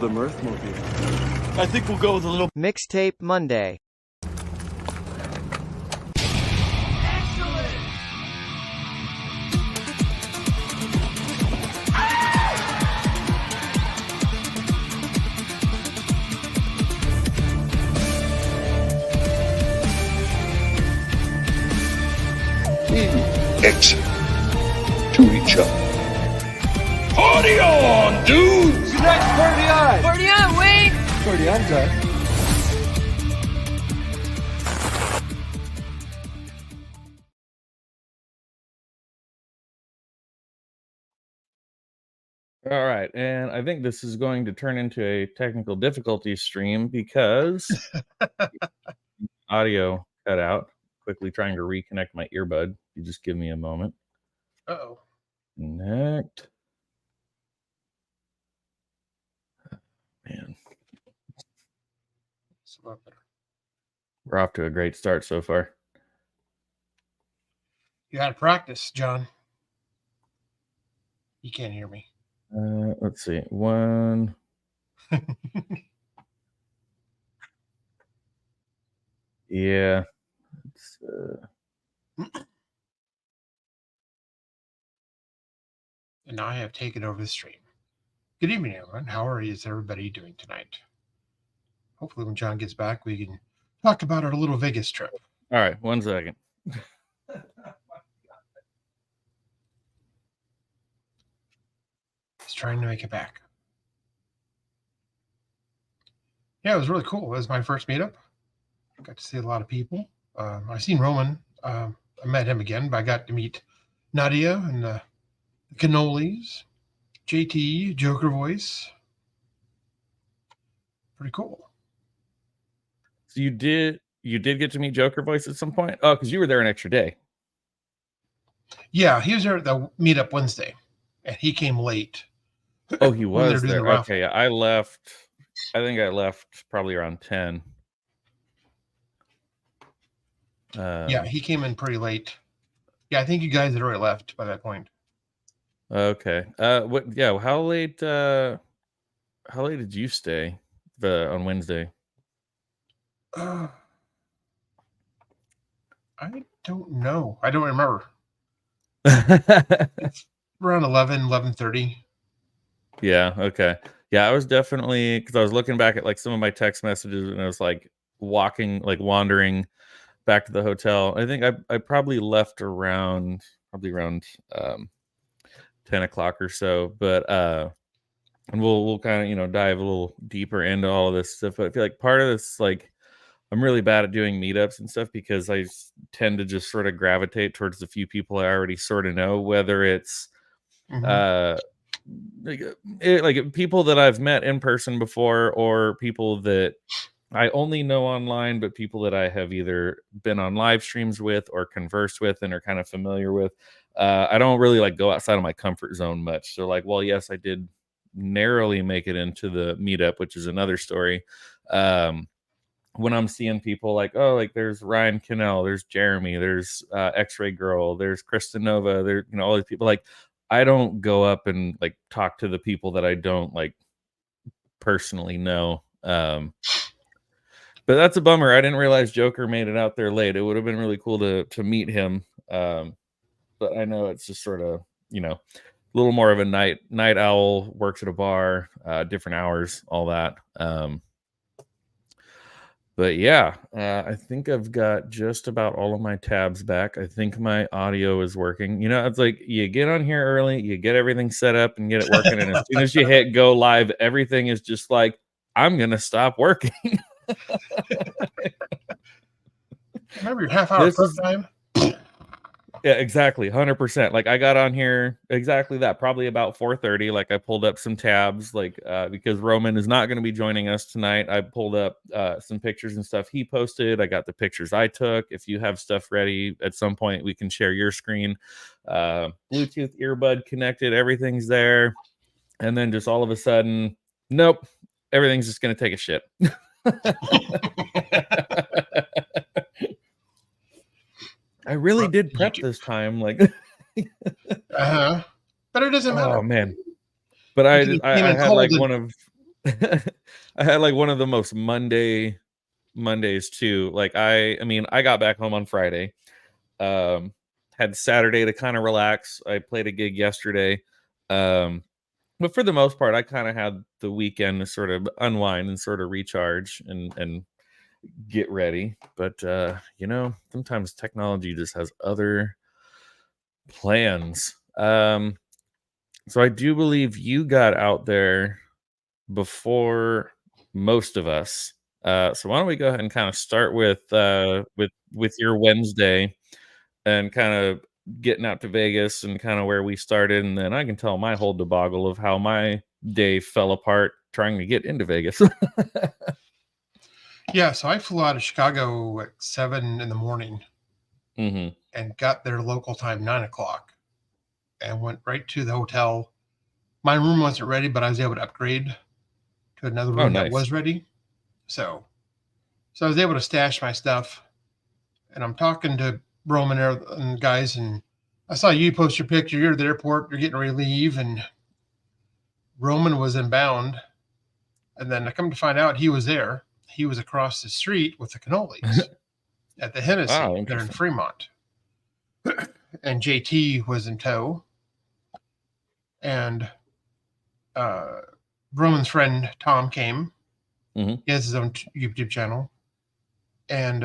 the Mirthmobile. I think we'll go with a little Mixtape Monday. Excellent to each other. Party on, dudes! Tonight's party on! Party on, Wayne! Party on, John. All right, and I think this is going to turn into a technical difficulty stream because audio cut out. Quickly trying to reconnect my earbud. You just give me a moment. Uh-oh. Connect. Man. It's a lot better. We're off to a great start so far. You had to practice, John. You can't hear me. Let's see. One. Yeah. It's, And now I have taken over the stream. Good evening, everyone. How is everybody doing tonight? Hopefully when John gets back, we can talk about our little Vegas trip. all right, 1 second. He's trying to make it back. Yeah, it was really cool. It was my first meetup. Got to see a lot of people. I've seen Roman. I met him again, but I got to meet Nadia and the Cannolis, JT, Joker Voice. Pretty cool. So you did get to meet Joker Voice at some point? Oh, because you were there an extra day. Yeah, he was there at the meetup Wednesday, and he came late. Oh, he When they're was doing there. the raffle. Okay, I left. I think I left probably around 10. Yeah, he came in pretty late. Yeah, I think you guys had already left by that point. Okay. What? Yeah. How late? How late did you stay on Wednesday? I don't know. I don't remember. Around 11:30. Yeah. Okay. Yeah, I was definitely, because I was looking back at like some of my text messages and I was like wandering back to the hotel. I think I probably left around 10 o'clock or so, but and we'll kind of dive a little deeper into all of this stuff. But I feel like part of this, like, I'm really bad at doing meetups and stuff because I tend to just sort of gravitate towards the few people I already sort of know, whether it's like people that I've met in person before or people that I only know online, but people that I have either been on live streams with or conversed with and are kind of familiar with. I don't really like go outside of my comfort zone much. So like, well, yes, I did narrowly make it into the meetup, which is another story. When I'm seeing people like, oh, like there's Ryan Cannell, there's Jeremy, there's X-Ray Girl, there's Krista Nova, there, all these people, like, I don't go up and like talk to the people that I don't like personally know. But that's a bummer. I didn't realize Joker made it out there late. It would have been really cool to meet him. But I know it's just sort of, a little more of a night owl, works at a bar, different hours, all that. But yeah, I think I've got just about all of my tabs back. I think my audio is working. It's like you get on here early, you get everything set up and get it working. And as soon as you hit go live, everything is just like, I'm going to stop working. Remember your half-hour prep time? Yeah, exactly. 100%. Like I got on here exactly that, probably about 4:30. Like I pulled up some tabs, like because Roman is not going to be joining us tonight. I pulled up some pictures and stuff he posted. I got the pictures I took. If you have stuff ready at some point, we can share your screen. Bluetooth earbud connected. Everything's there. And then just all of a sudden, nope, everything's just going to take a shit. I really did prep this time, like. But it doesn't matter. Oh man! But I had like one of I had like one of the most Mondays too. Like I mean, I got back home on Friday. Had Saturday to kind of relax. I played a gig yesterday. But for the most part, I kind of had the weekend to sort of unwind and sort of recharge and get ready. But sometimes technology just has other plans. So I do believe you got out there before most of us. So why don't we go ahead and kind of start with your Wednesday and kind of getting out to Vegas and kind of where we started, and then I can tell my whole debacle of how my day fell apart trying to get into Vegas. Yeah, so I flew out of Chicago at 7 in the morning hmm and got there local time 9 o'clock and went right to the hotel. My room wasn't ready, but I was able to upgrade to another Oh, room that nice. was ready. So I was able to stash my stuff, and I'm talking to Roman and guys, and I saw you post your picture. You're at the airport. You're getting ready to leave, and Roman was inbound. And then I come to find out he was there. He was across the street with the cannolis at the Hennessy Wow, there in interesting. Fremont. And JT was in tow. And Roman's friend Tom came. Mhm. He has his own YouTube channel. And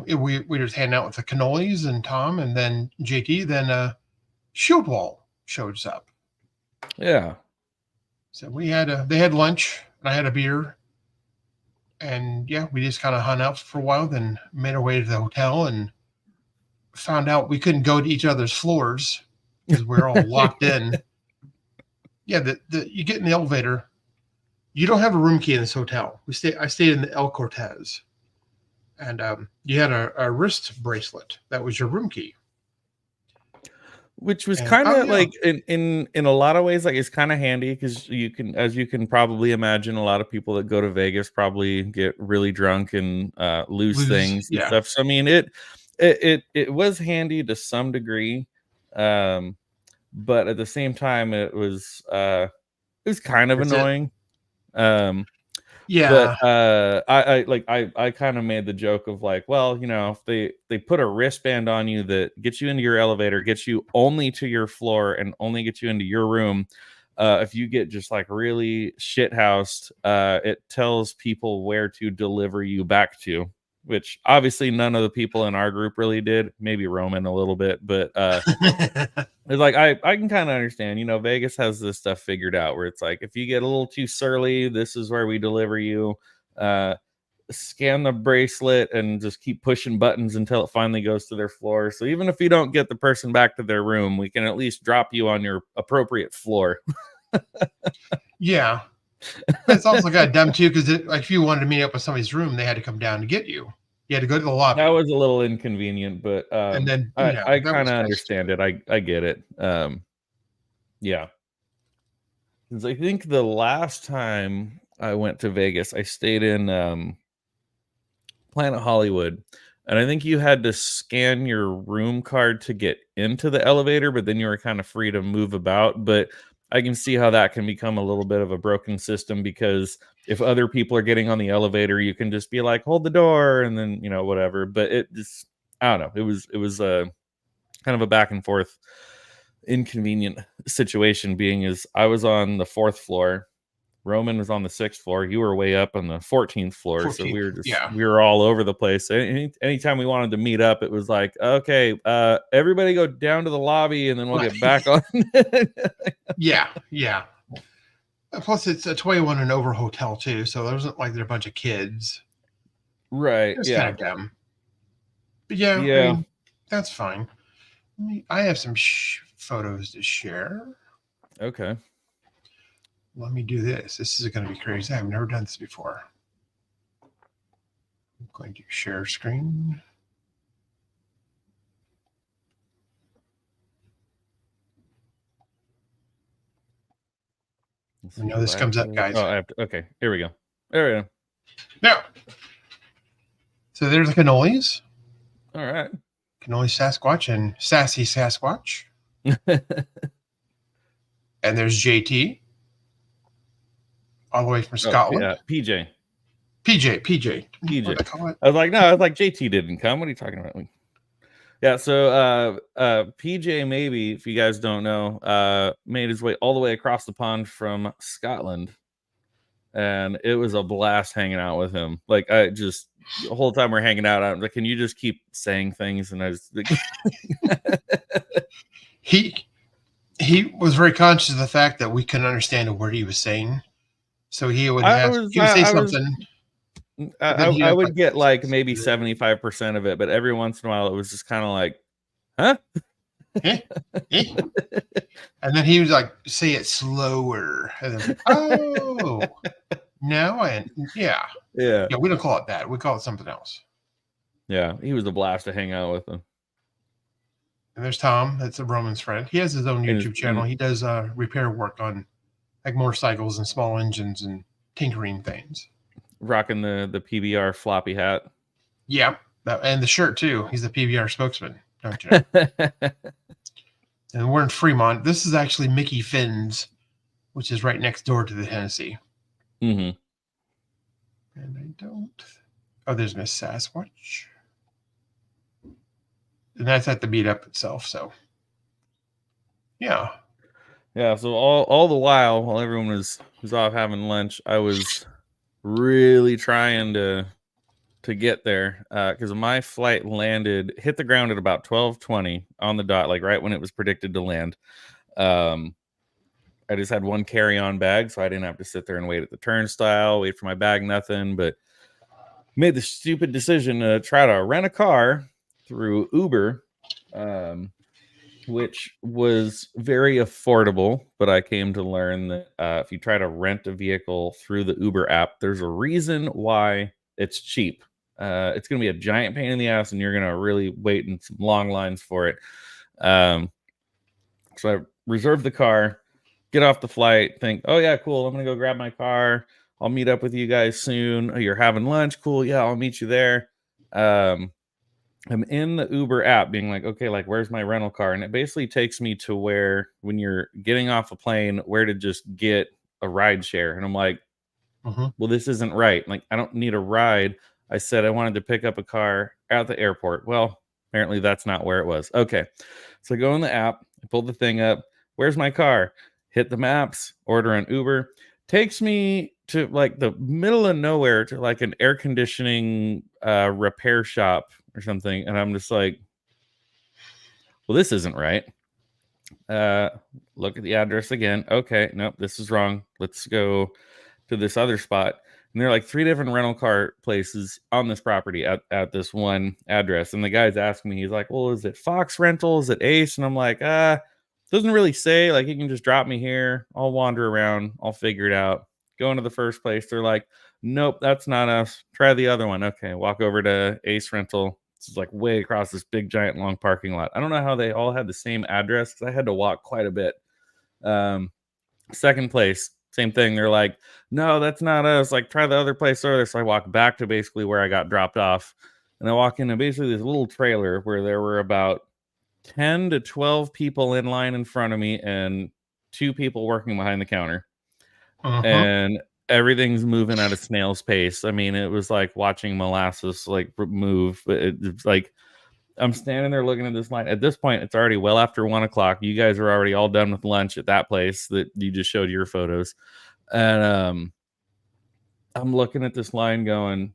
we were just hanging out with the cannolis and Tom, and then JT. Then Shieldwall shows up. Yeah. So they had lunch, and I had a beer. And yeah, we just kind of hung out for a while, then made our way to the hotel and found out we couldn't go to each other's floors because we're all locked in. Yeah, you get in the elevator. You don't have a room key in this hotel. I stayed in the El Cortez, and you had a wrist bracelet that was your room key, Which was and kind of like in a lot of ways, like it's kind of handy because as you can probably imagine, a lot of people that go to Vegas probably get really drunk and lose things and yeah, stuff. So I mean, it was handy to some degree, but at the same time, it was kind of that's it. annoying. Yeah, But I kind of made the joke of like, well, if they put a wristband on you that gets you into your elevator, gets you only to your floor, and only gets you into your room. If you get just like really shithoused, it tells people where to deliver you back to, which obviously none of the people in our group really did. Maybe Roman a little bit, but it's like I can kind of understand, Vegas has this stuff figured out where it's like if you get a little too surly, this is where we deliver you. Scan the bracelet and just keep pushing buttons until it finally goes to their floor. So even if you don't get the person back to their room, we can at least drop you on your appropriate floor. yeah. But it's also kind of dumb too, because like if you wanted to meet up with somebody's room, they had to come down to get you. You had to go to the lobby. That was a little inconvenient, but And then I that kind was of nice understand too. it. I get it. Yeah. 'Cause I think the last time I went to Vegas, I stayed in Planet Hollywood, and I think you had to scan your room card to get into the elevator, but then you were kind of free to move about. But I can see how that can become a little bit of a broken system because if other people are getting on the elevator, you can just be like, hold the door, and then whatever. But it just, I don't know. It was kind of a back and forth inconvenient situation, being as I was on the 4th floor, Roman was on the 6th floor, you were way up on the 14th floor, so 14th, yeah. we were all over the place. Anytime we wanted to meet up, it was like, okay, everybody go down to the lobby and then we'll get back on. Yeah. Plus, it's a 21 and over hotel too, so there wasn't like they're a bunch of kids. Right, It's yeah. kind of dumb. But yeah, I Yeah. mean, that's fine. I have some photos to share. Okay. Let me do this. This is going to be crazy. I've never done this before. I'm going to share screen. I know this comes up, guys. Oh, I have to, okay, here we go. There we go. Now, so there's the cannolis. All right. Cannoli Sasquatch and Sassy Sasquatch. And there's JT. all the way from Scotland. Yeah, PJ. PJ. PJ. What did I call it? I was like, no, I was like, JT didn't come. What are you talking about? Yeah, so PJ, maybe if you guys don't know, made his way all the way across the pond from Scotland, and it was a blast hanging out with him. Like, I just the whole time we're hanging out, I'm like, can you just keep saying things? And I just he was very conscious of the fact that we couldn't understand a word he was saying, so he would say something. I would get like maybe 75% of it, but every once in a while it was just kind of like, huh? And then he was like, say it slower. And then, oh, now yeah. We don't call it that. We call it something else. Yeah, he was a blast to hang out with him. And there's Tom. That's a Roman's friend. He has his own YouTube channel. He does repair work on like motorcycles and small engines and tinkering things. Rocking the PBR floppy hat. Yeah, and the shirt too. He's the PBR spokesman, don't you know? And we're in Fremont. This is actually Mickey Finn's, which is right next door to the Hennessy. Mm-hmm. And I don't. Oh, there's Miss Sasquatch. And that's at the meetup itself. So, yeah. Yeah. So all the while everyone was off having lunch, I was really trying to get there because my flight hit the ground at about 12:20 on the dot, like right when it was predicted to land. I just had one carry-on bag, so I didn't have to sit there and wait at the turnstile, wait for my bag, nothing. But made the stupid decision to try to rent a car through Uber, which was very affordable. But I came to learn that if you try to rent a vehicle through the Uber app, there's a reason why it's cheap. It's going to be a giant pain in the ass, and you're going to really wait in some long lines for it. So I reserved the car, get off the flight, think, oh, yeah, cool. I'm going to go grab my car. I'll meet up with you guys soon. Oh, you're having lunch? Cool. Yeah, I'll meet you there. I'm in the Uber app being like, okay, like, where's my rental car? And it basically takes me to where, when you're getting off a plane, where to just get a ride share. And I'm like, well, this isn't right. Like, I don't need a ride. I said I wanted to pick up a car at the airport. Well, apparently that's not where it was. Okay. So I go in the app, I pull the thing up. Where's my car? Hit the maps, order an Uber. Takes me to like the middle of nowhere to like an air conditioning repair shop or something. And I'm just like, well, this isn't right. Look at the address again. Okay. Nope, this is wrong. Let's go to this other spot. And there are like 3 different rental car places on this property at this one address. And the guy's asking me, he's like, well, is it Fox Rental? Is it Ace? And I'm like, doesn't really say. Like, you can just drop me here. I'll wander around. I'll figure it out. Go into the first place. They're like, nope, that's not us. Try the other one. Okay, walk over to Ace Rental. This is like way across this big, giant, long parking lot. I don't know how they all had the same address because I had to walk quite a bit. Second place, same thing. They're like, no, that's not us. Like, try the other place over there. So I walk back to basically where I got dropped off. And I walk into basically this little trailer where there were about 10 to 12 people in line in front of me and 2 people working behind the counter. And everything's moving at a snail's pace. I mean, it was like watching molasses like move. It's like I'm standing there looking at this line. At this point, it's already well after 1 o'clock. You guys are already all done with lunch at that place that you just showed your photos. And I'm looking at this line going,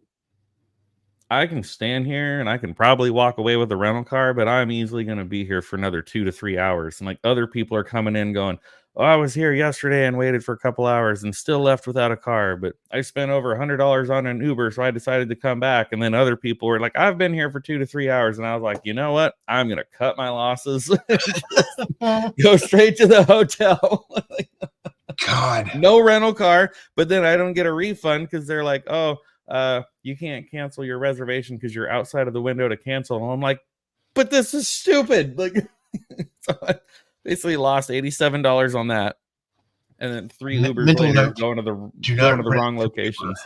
I can stand here and I can probably walk away with a rental car, but I'm easily going to be here for another 2 to 3 hours. And like other people are coming in going, oh, I was here yesterday and waited for a couple hours and still left without a car, but I spent over $100 on an Uber, so I decided to come back. And then other people were like, I've been here for 2 to 3 hours. And I was like, you know what? I'm going to cut my losses. Go straight to the hotel. God. No rental car, but then I don't get a refund because they're like, oh, you can't cancel your reservation because you're outside of the window to cancel. And I'm like, but this is stupid. Like, so I basically lost $87 on that, and then 3 Ubers later going to the wrong locations.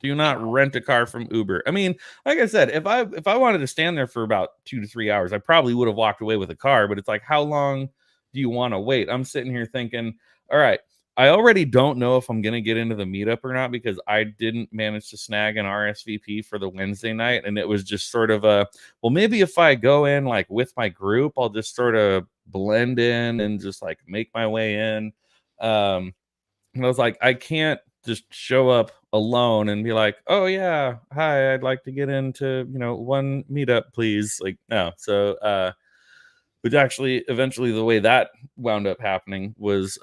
Do not rent a car from Uber. I mean, like I said, if I wanted to stand there for about 2 to 3 hours, I probably would have walked away with a car. But it's like, how long do you want to wait? I'm sitting here thinking, all right, I already don't know if I'm gonna get into the meetup or not because I didn't manage to snag an RSVP for the Wednesday night, and it was just sort of a well, maybe if I go in like with my group, I'll just sort of blend in and just like make my way in. And I was like, I can't just show up alone and be like, oh yeah, hi, I'd like to get into one meetup, please. Like no, so which actually eventually the way that wound up happening was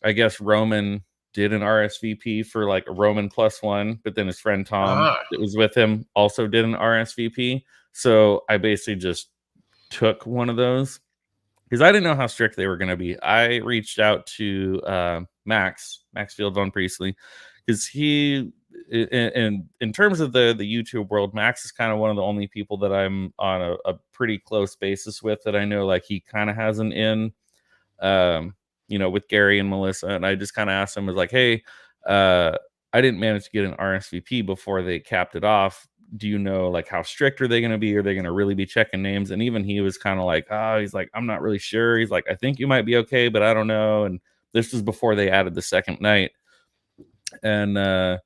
I guess Roman did an RSVP for like a Roman +1, but then his friend Tom that was with him also did an RSVP. So I basically just took one of those because I didn't know how strict they were going to be. I reached out to Maxfield Von Priestley, because he, in terms of the YouTube world, Max is kind of one of the only people that I'm on a pretty close basis with that I know like he kind of has an in, with Gary and Melissa. And I just kind of asked him, was like, hey, I didn't manage to get an RSVP before they capped it off. Do you know like how strict are they going to be? Are they going to really be checking names? And even he was kind of like, he's like, I'm not really sure. He's like, I think you might be okay, but I don't know. And this was before they added the second night. And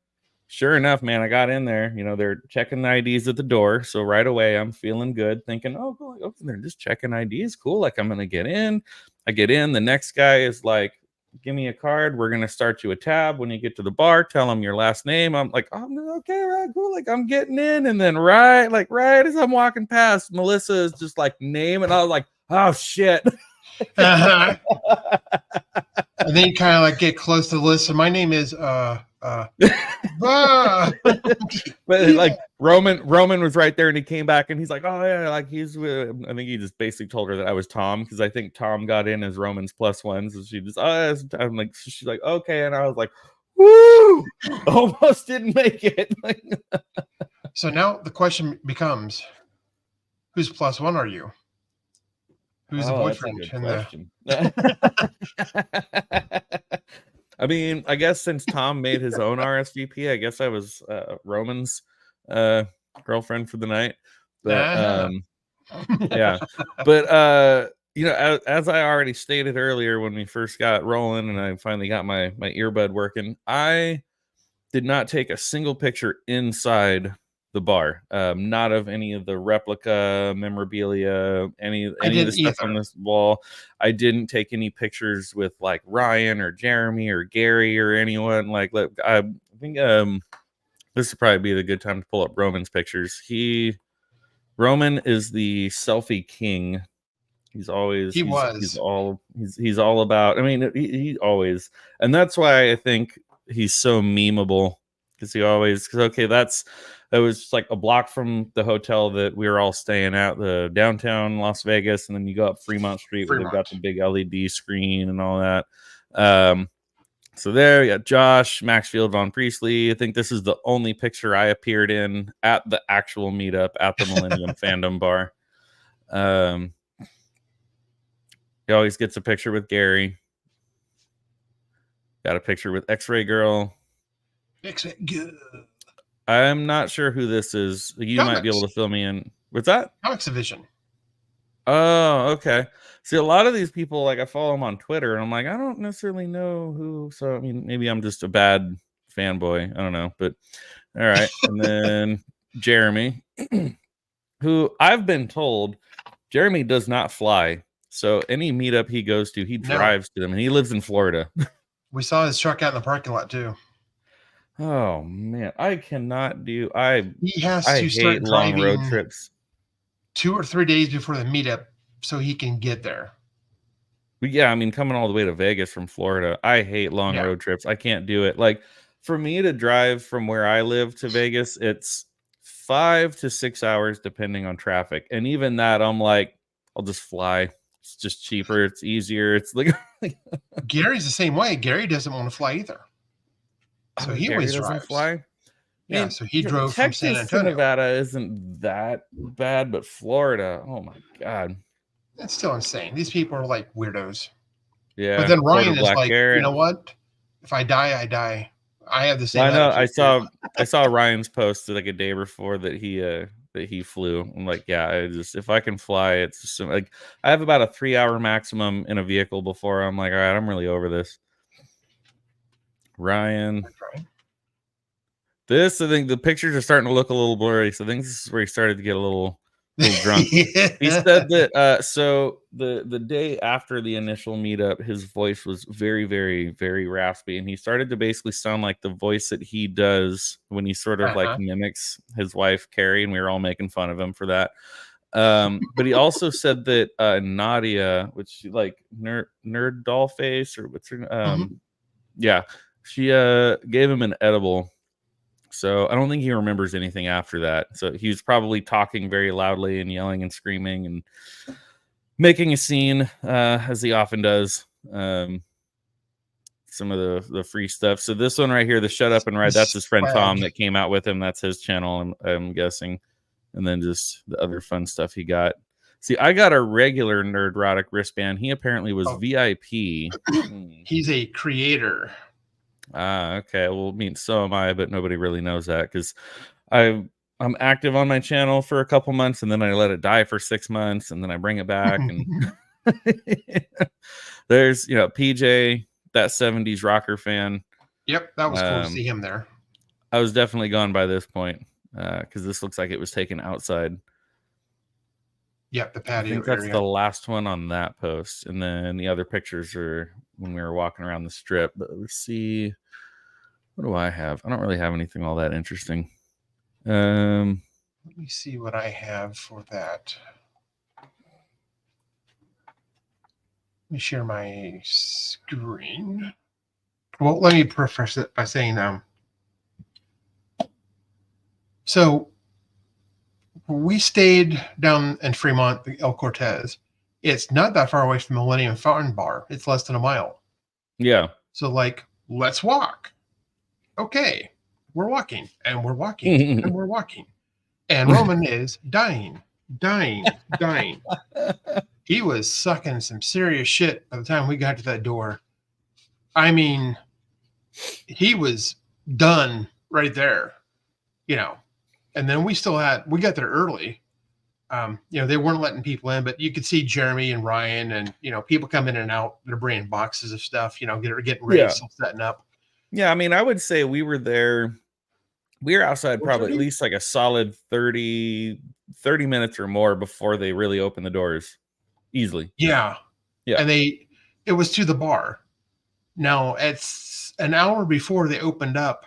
sure enough, man, I got in there. They're checking the IDs at the door. So right away, I'm feeling good, thinking, oh, cool. Okay, they're just checking IDs. Cool. Like I'm going to get in. I get in. The next guy is like, give me a card. We're going to start you a tab. When you get to the bar, tell them your last name. I'm like, oh, okay, right, cool. Like I'm getting in. And then right as I'm walking past, Melissa is just like name. And I was like, oh shit. And then you kind of like get close to the list. So my name is but like Roman was right there, and he came back and he's like, oh yeah, like he's I think he just basically told her that I was Tom, because I think Tom got in as Roman's +1. So she just I'm like, she's like, okay. And I was like, woo, almost didn't make it. So now the question becomes, whose +1 are you? Who's the boyfriend? I mean, I guess since Tom made his own RSVP, I guess I was Roman's girlfriend for the night. But yeah. But as I already stated earlier when we first got rolling and I finally got my earbud working, I did not take a single picture inside the bar, not of any of the replica memorabilia, any of the stuff on this wall. I didn't take any pictures with like Ryan or Jeremy or Gary or anyone. Like, I think this would probably be the good time to pull up Roman's pictures. Roman is the selfie king. He's always he's all about. I mean, he always, and that's why I think he's so memeable, because that was just like a block from the hotel that we were all staying at, the downtown Las Vegas, and then you go up Fremont Street where they've got the big LED screen and all that. So there, we got Josh, Maxfield Von Priestley. I think this is the only picture I appeared in at the actual meetup at the Millennium Fandom Bar. He always gets a picture with Gary. Got a picture with X-Ray Girl. X-Ray Girl. I'm not sure who this is. You might be able to fill me in. What's that? Comics Division. Oh, okay. See, a lot of these people, like I follow them on Twitter, and I'm like, I don't necessarily know who. So, I mean, maybe I'm just a bad fanboy. I don't know. But all right. And then Jeremy, who I've been told Jeremy does not fly. So any meetup he goes to, he drives to them, and he lives in Florida. We saw his truck out in the parking lot too. Oh man, I cannot do. He has to start long road trips 2 or 3 days before the meetup so he can get there. But yeah, I mean, coming all the way to Vegas from Florida, I hate long road trips. I can't do it. Like for me to drive from where I live to Vegas, it's 5 to 6 hours depending on traffic, and even that, I'm like, I'll just fly. It's just cheaper. It's easier. It's like Gary's the same way. Gary doesn't want to fly either. So he always doesn't fly. Yeah, so he drove from San Antonio. To Nevada isn't that bad, but Florida, oh my god, that's still insane. These people are like weirdos. Yeah, but then Ryan is like, you know what? If I die, I die. I have the same. I know. I saw Ryan's post like a day before that he flew. I'm like, yeah, if I can fly, it's just like I have about a 3-hour maximum in a vehicle before I'm like, all right, I'm really over this. Ryan. Trying. This, I think the pictures are starting to look a little blurry. So I think this is where he started to get a little drunk. Yeah. He said that so the day after the initial meetup, his voice was very, very, very raspy, and he started to basically sound like the voice that he does when he sort of like mimics his wife Carrie, and we were all making fun of him for that. But he also said that Nadia, which like nerd doll face, or what's her yeah, she gave him an edible. So I don't think he remembers anything after that. So he was probably talking very loudly and yelling and screaming and making a scene, as he often does. Some of the free stuff. So this one right here, the Shut Up and Ride, that's his friend Tom that came out with him. That's his channel, I'm guessing. And then just the other fun stuff he got. See, I got a regular Nerdrotic wristband. He apparently was VIP. He's a creator. Okay. Well, I mean, so am I, but nobody really knows that because I'm active on my channel for a couple months, and then I let it die for 6 months, and then I bring it back. And there's, PJ, that 70s rocker fan. Yep, that was cool to see him there. I was definitely gone by this point because this looks like it was taken outside. Yep, the patio I think that's area. the last one on that post, and then the other pictures are when we were walking around the strip. But let's see, what do I have? I don't really have anything all that interesting. Let me see what I have for that. Let me share my screen. Well, let me preface it by saying, so we stayed down in Fremont, El Cortez. It's not that far away from Millennium Fountain Bar. It's less than a mile. Yeah. So like, let's walk. Okay. We're walking and we're walking and we're walking. And Roman is dying. He was sucking some serious shit by the time we got to that door. I mean, he was done right there, And then we got there early. They weren't letting people in, but you could see Jeremy and Ryan and, people come in and out. They're bringing boxes of stuff, getting ready, setting up. Yeah, I mean, I would say we were there. We were outside probably at least like a solid 30 minutes or more before they really opened the doors. Easily. Yeah. And it was to the bar. Now, it's an hour before they opened up,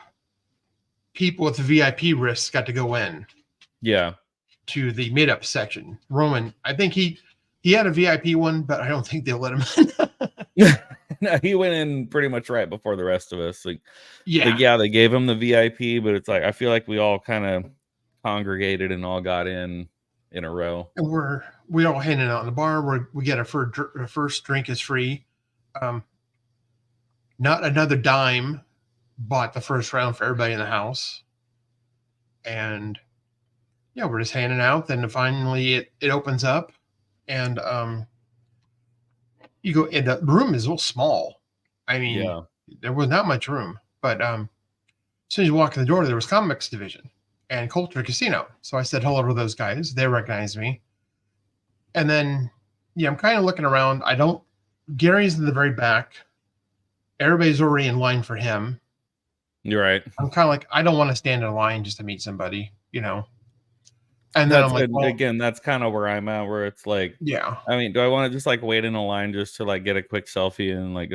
people with the VIP wrists got to go in. Yeah. To the meetup section. Roman, I think he had a VIP one, but I don't think they'll let him in. No, he went in pretty much right before the rest of us. They gave him the VIP, but it's like I feel like we all kind of congregated and all got in a row. And we all hanging out in the bar where we get our first drink is free. Not another dime bought the first round for everybody in the house. And we're just hanging out. Then finally it opens up, and you go. And the room is a little small. I mean, there was not much room, but as soon as you walk in the door, there was comics division and Culture Casino. So I said hello to those guys. They recognized me, and then I'm kind of looking around. Gary's in the very back. Everybody's already in line for him. You're right. I'm kind of like, I don't want to stand in line just to meet somebody, And then I'm like, again, that's kind of where I'm at, where it's like, I mean, do I want to just like wait in a line just to like get a quick selfie and like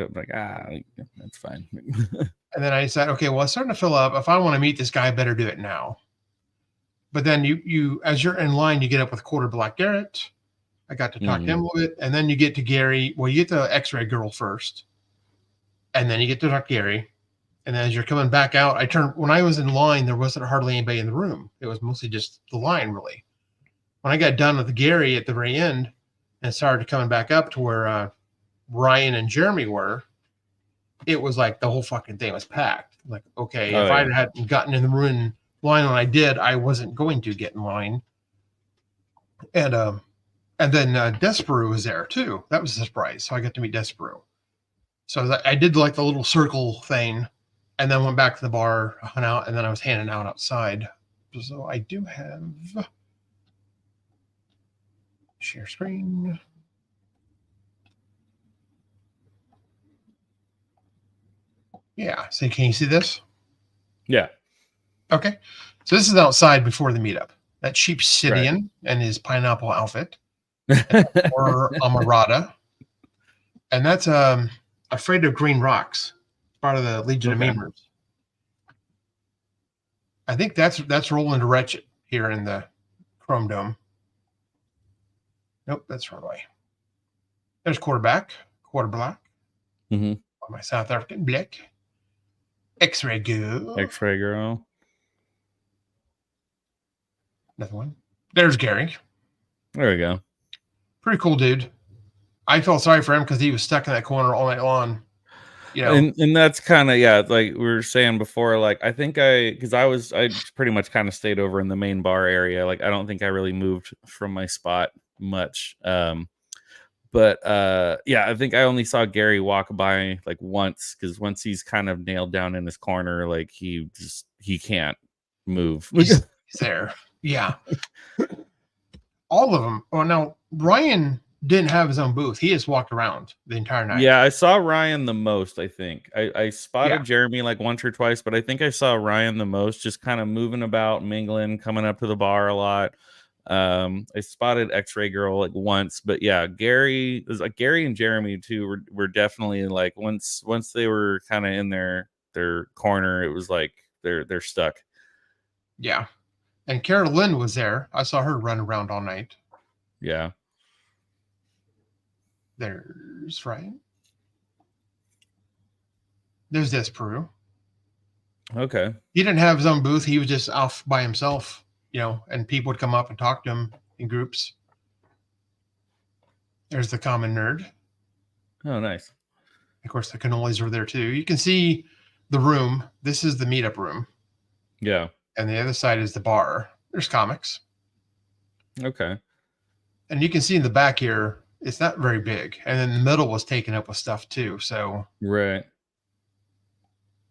that's fine. And then I said, okay, well, it's starting to fill up. If I want to meet this guy, I better do it now. But then you as you're in line, you get up with Quarter Black Garrett. I got to talk to him a little bit, and then you get to Gary. Well, you get the X-Ray girl first, and then you get to talk to Gary. And then as you're coming back out, when I was in line, there wasn't hardly anybody in the room. It was mostly just the line, really. When I got done with Gary at the very end and started coming back up to where Ryan and Jeremy were, it was like the whole fucking thing was packed. Like, okay, if I hadn't gotten in the line when I did, I wasn't going to get in line. And then Despereau was there too. That was a surprise. So I got to meet Despereau. So I did like the little circle thing. And then went back to the bar, hung out, and then I was handing out outside. So I do have share screen. Yeah. So can you see this? Yeah. Okay. So this is outside before the meetup. That Sheepsidian and his pineapple outfit, or Amarada. And that's Afraid of Green Rocks, part of the Legion of Okay. Memers. I think that's Roland Wretched here in the Chrome Dome. Nope, that's wrong way. There's quarter black. Mm-hmm. My South African black. X-ray girl. X-ray girl. Another one. There's Gary. There we go. Pretty cool dude. I felt sorry for him because he was stuck in that corner all night long. You know, And that's kind of, yeah, like we were saying before, like I think because I pretty much kind of stayed over in the main bar area. Like I don't think I really moved from my spot much. But yeah, I think I only saw Gary walk by like once, because once he's kind of nailed down in his corner, like he can't move. he's there. Yeah. All of them. Oh, now Ryan didn't have his own booth. He just walked around the entire night. Yeah, I saw Ryan the most, I think. I spotted Yeah. Jeremy like once or twice, but I think I saw Ryan the most, just kind of moving about, mingling, coming up to the bar a lot. I spotted X-Ray Girl like once, but yeah, Gary and Jeremy too were definitely like once they were kind of in their corner, it was like they're stuck. Yeah. And Carol Lynn was there. I saw her run around all night. Yeah. There's Ryan. There's this Peru. Okay. He didn't have his own booth. He was just off by himself, you know, and people would come up and talk to him in groups. There's the Common Nerd. Oh, nice. Of course, the cannolis were there too. You can see the room. This is the meetup room. Yeah. And the other side is the bar. There's comics. Okay. And you can see in the back here, it's not very big. And then the middle was taken up with stuff too. So Right.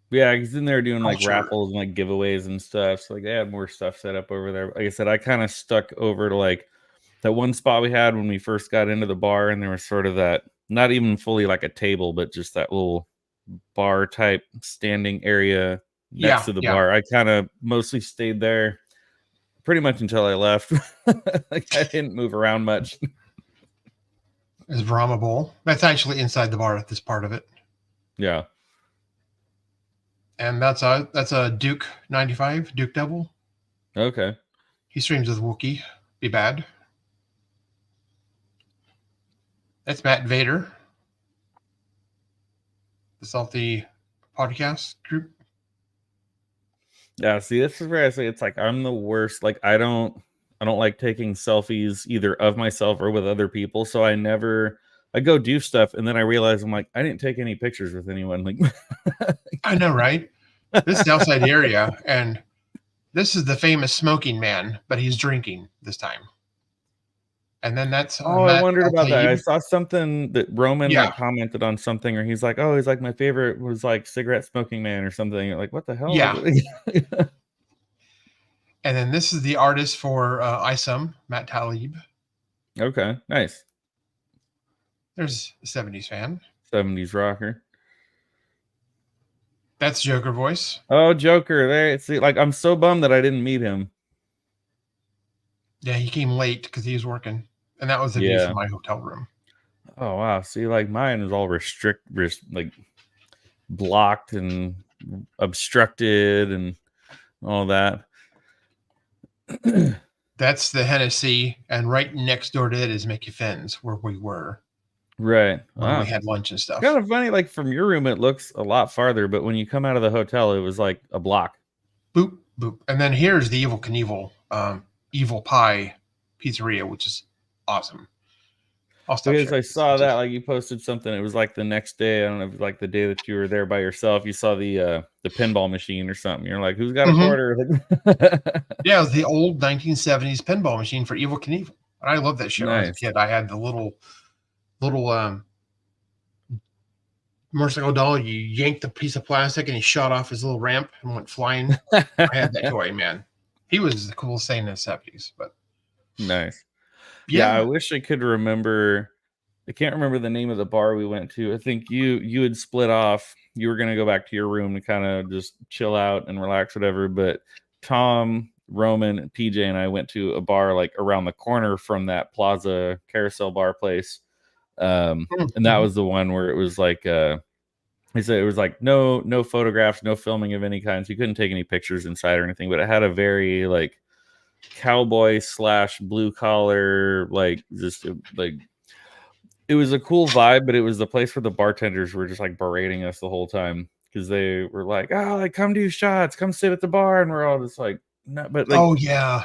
Yeah, he's in there doing like Culture. raffles and like giveaways and stuff. So like they had more stuff set up over there. Like I said, I kind of stuck over to like that one spot we had when we first got into the bar, and there was sort of that, not even fully like a table, but just that little bar type standing area next to the bar. I kind of mostly stayed there pretty much until I left. Like I didn't move around much. There's Brahma Bowl. That's actually inside the bar at this part of it. Yeah. And that's a Duke 95, Duke Devil. Okay. He streams with Wookiee. Be bad. That's Matt Vader. The Salty Podcast group. Yeah, see, this is where I say it's like I'm the worst. Like I don't like taking selfies either of myself or with other people. So I go do stuff and then I realize I'm like, I didn't take any pictures with anyone. Like I know, right? This is the outside area, and this is the famous smoking man, but he's drinking this time. And then that's I wondered about that. I saw something that Roman like commented on something, or he's like, he's like my favorite was like cigarette smoking man or something. You're like, what the hell? Yeah. And then this is the artist for ISOM, Matt Talib. Okay, nice. There's a 70s fan. 70s rocker. That's Joker voice. Oh, Joker. There. See, like I'm so bummed that I didn't meet him. Yeah, he came late because he was working. And that was the view from my hotel room. Oh, wow. See, like mine was all like blocked and obstructed and all that. That's the Hennessy. And right next door to it is Mickey Finn's, where we were. Right. When we had lunch and stuff. Kind of funny, like from your room, it looks a lot farther, but when you come out of the hotel, it was like a block. Boop, boop. And then here's the Evil Knievel, Evil Pie Pizzeria, which is awesome. Because I saw that, like you posted something. It was like the next day. I don't know if it was like the day that you were there by yourself. You saw the pinball machine or something. You're like, who's got a quarter? Yeah, it was the old 1970s pinball machine for Evil Knievel. And I love that show. Nice. As a kid, I had the little motorcycle doll. You yanked the piece of plastic and he shot off his little ramp and went flying. I had that toy, man. He was the coolest thing in the 70s. But nice. Yeah, I wish I could remember I can't remember the name of the bar we went to. I think you had split off. You were gonna go back to your room to kind of just chill out and relax, whatever. But Tom, Roman, and PJ and I went to a bar like around the corner from that Plaza Carousel bar place. And that was the one where it was like he said it was like no photographs, no filming of any kind. So you couldn't take any pictures inside or anything, but it had a very like cowboy / blue collar, like just like it was a cool vibe, but it was the place where the bartenders were just like berating us the whole time because they were like, "Oh, like come do shots, come sit at the bar," and we're all just like, "No," but like, oh yeah,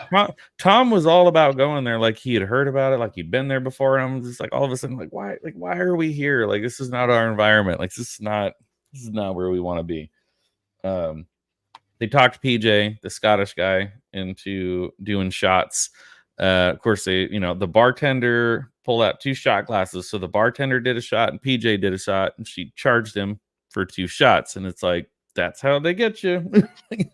Tom was all about going there, like he had heard about it, like he'd been there before, and I'm just like, all of a sudden, like, why are we here? Like, this is not our environment. Like, this is not where we want to be. They talked PJ, the Scottish guy, into doing shots. Of course, the bartender pulled out 2 shot glasses. So the bartender did a shot and PJ did a shot, and she charged him for 2 shots. And it's like, that's how they get you.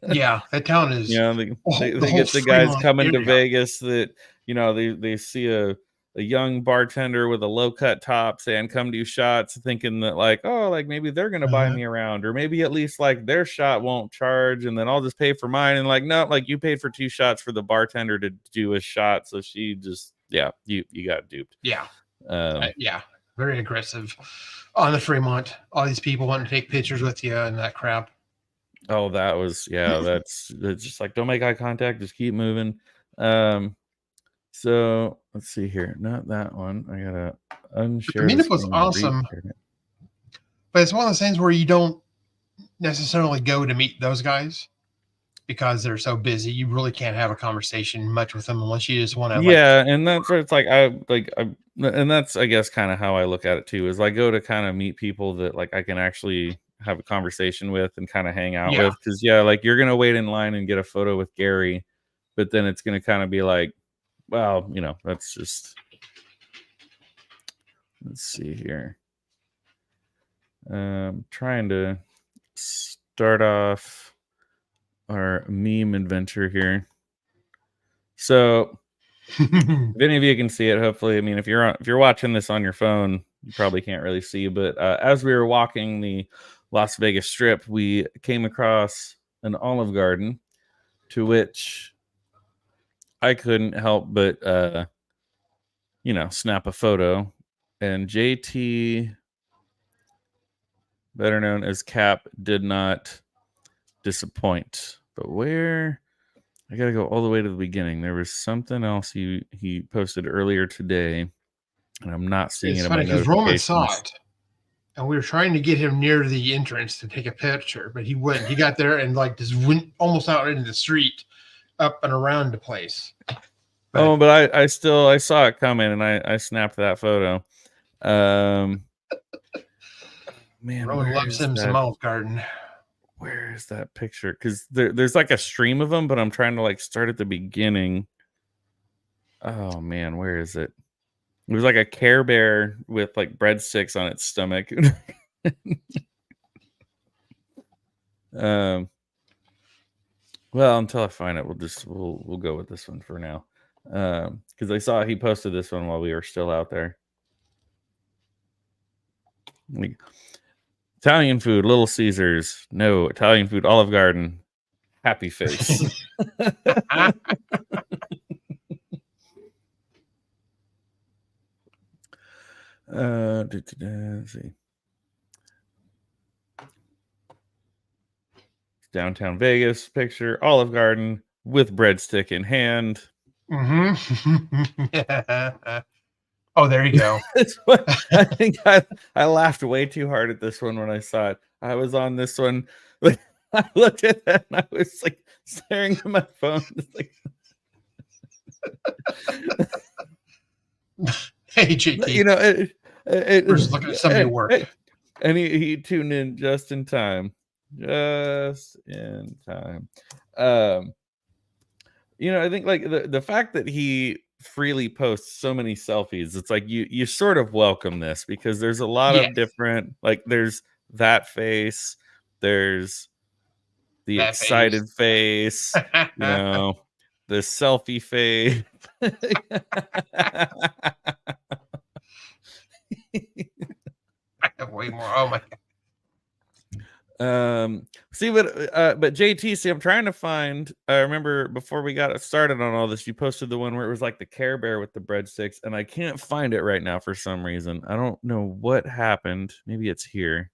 yeah. That town is. They get the guys coming to Vegas that, they see a young bartender with a low cut top saying, come do shots, thinking that like, oh, like maybe they're going to buy me around, or maybe at least like their shot won't charge. And then I'll just pay for mine. And like, no, like you paid for 2 shots for the bartender to do a shot. So she just, you got duped. Yeah. Yeah. Very aggressive on the Fremont. All these people wanting to take pictures with you and that crap. Oh, that was, that's just like, don't make eye contact. Just keep moving. So let's see here. Not that one. I gotta unshare. The meetup was awesome, but it's one of those things where you don't necessarily go to meet those guys because they're so busy. You really can't have a conversation much with them unless you just want to. And that's where it's like and that's I guess kind of how I look at it too. Is I go to kind of meet people that like I can actually have a conversation with and kind of hang out with. Because like you're gonna wait in line and get a photo with Gary, but then it's gonna kind of be like, well, that's just, let's see here. Trying to start off our meme adventure here. So if any of you can see it, hopefully, I mean, if you're watching this on your phone, you probably can't really see, but as we were walking the Las Vegas Strip, we came across an Olive Garden, to which I couldn't help but, snap a photo. And JT, better known as Cap, did not disappoint. But where? I got to go all the way to the beginning. There was something else he posted earlier today, and I'm not seeing it in my notifications. Roman saw it, and we were trying to get him near the entrance to take a picture, but he wouldn't. He got there and like just went almost out into the street, up and around the place. But I saw it coming, and I snapped that photo. Man, Roman loves him some Olive Garden. Where is that picture? Because there's like a stream of them, but I'm trying to like start at the beginning. Oh man, where is it? It was like a Care Bear with like breadsticks on its stomach. Well, until I find it, we'll go with this one for now. Because I saw he posted this one while we were still out there. Like, Italian food, Little Caesars. No, Italian food, Olive Garden. Happy face. Let's see. Downtown Vegas picture, Olive Garden with breadstick in hand. Oh, there you go. I think I laughed way too hard at this one when I saw it. I was on this one. Like, I looked at that and I was like staring at my phone. Like, hey, JT. We're just looking at some of your work. And he tuned in just in time. Just in time. I think like the fact that he freely posts so many selfies, it's like you sort of welcome this because there's a lot of different, like there's that face, there's the that excited face, the selfie face. See, but JT, see, I'm trying to find. I remember before we got started on all this, you posted the one where it was like the Care Bear with the breadsticks, and I can't find it right now for some reason. I don't know what happened. Maybe it's here.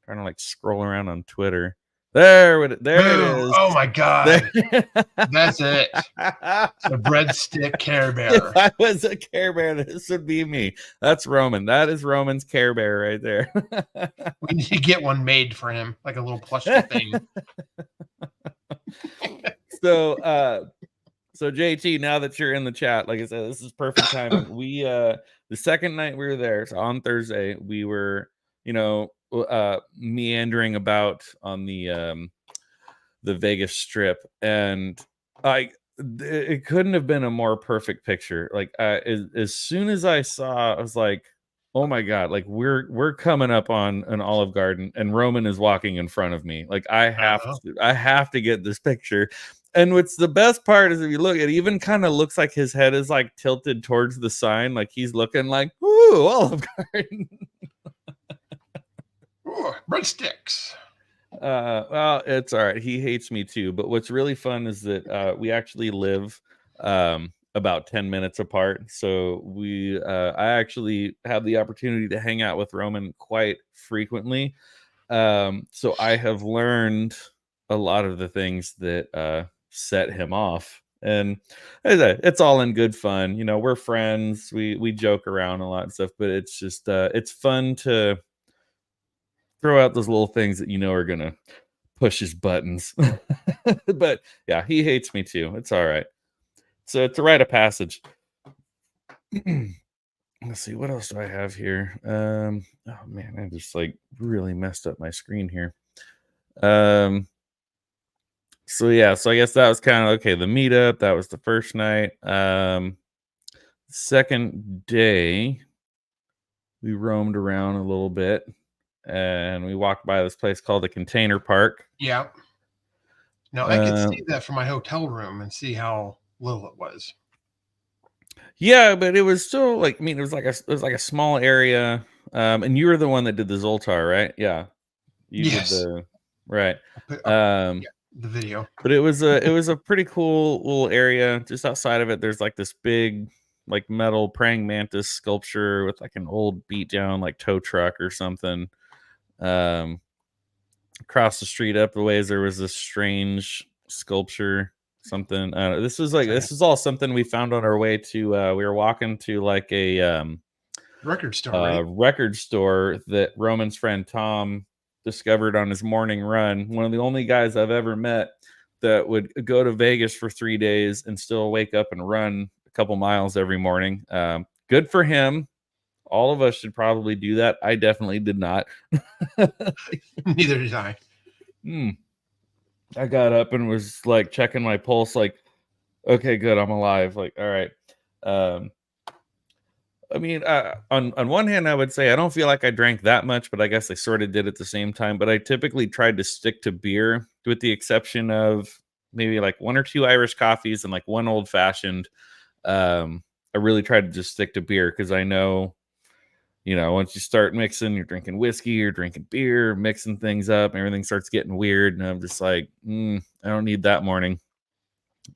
Trying to like scroll around on Twitter. There it Boom. is. Oh my God. There. That's it. The breadstick Care If Bear. I was a Care Bear, this would be me. That's Roman. That is Roman's Care Bear right there. We need to get one made for him, like a little plush thing. So JT, now that you're in the chat, like I said, this is perfect timing. We the second night we were there, so on Thursday, we were, meandering about on the Vegas Strip, and it couldn't have been a more perfect picture. Like as soon as I saw, I was like, oh my God, like we're coming up on an Olive Garden and Roman is walking in front of me. Like I have to get this picture. And what's the best part is if you look, it even kind of looks like his head is like tilted towards the sign, like he's looking like, ooh, Olive Garden. Ooh, breadsticks. Well, it's all right. He hates me too. But what's really fun is that we actually live about 10 minutes apart. So I actually have the opportunity to hang out with Roman quite frequently. So I have learned a lot of the things that set him off. And it's all in good fun. We're friends. We joke around a lot and stuff, but it's just it's fun to throw out those little things that are gonna push his buttons. But yeah, he hates me too. It's all right. So it's a rite of passage. Let's see, what else do I have here? Oh man, I just like really messed up my screen here. So yeah, so I guess that was kind of okay. The meetup, that was the first night. Second day, we roamed around a little bit. And we walked by this place called the Container Park. Yeah. Now I could see that from my hotel room and see how little it was. Yeah, but it was still like, it was like a small area. And you were the one that did the Zoltar, right? Yeah. You Yes. did right. The video. But it was a pretty cool little area. Just outside of it, there's like this big like metal praying mantis sculpture with like an old beat down like tow truck or something. Across the street up the ways there was this strange sculpture, something. This is all something we found on our way to we were walking to like a record store, record store that Roman's friend Tom discovered on his morning run. One of the only guys I've ever met that would go to Vegas for 3 days and still wake up and run a couple miles every morning. Good for him. All of us should probably do that. I definitely did not. Neither did I. I got up and was like checking my pulse, like, okay, good, I'm alive. Like, all right. On one hand, I would say I don't feel like I drank that much, but I guess I sort of did at the same time. But I typically tried to stick to beer, with the exception of maybe like 1 or 2 Irish coffees and like 1 old fashioned. I really tried to just stick to beer because I know, once you start mixing, you're drinking whiskey, you're drinking beer, mixing things up, and everything starts getting weird. And I'm just like, I don't need that morning.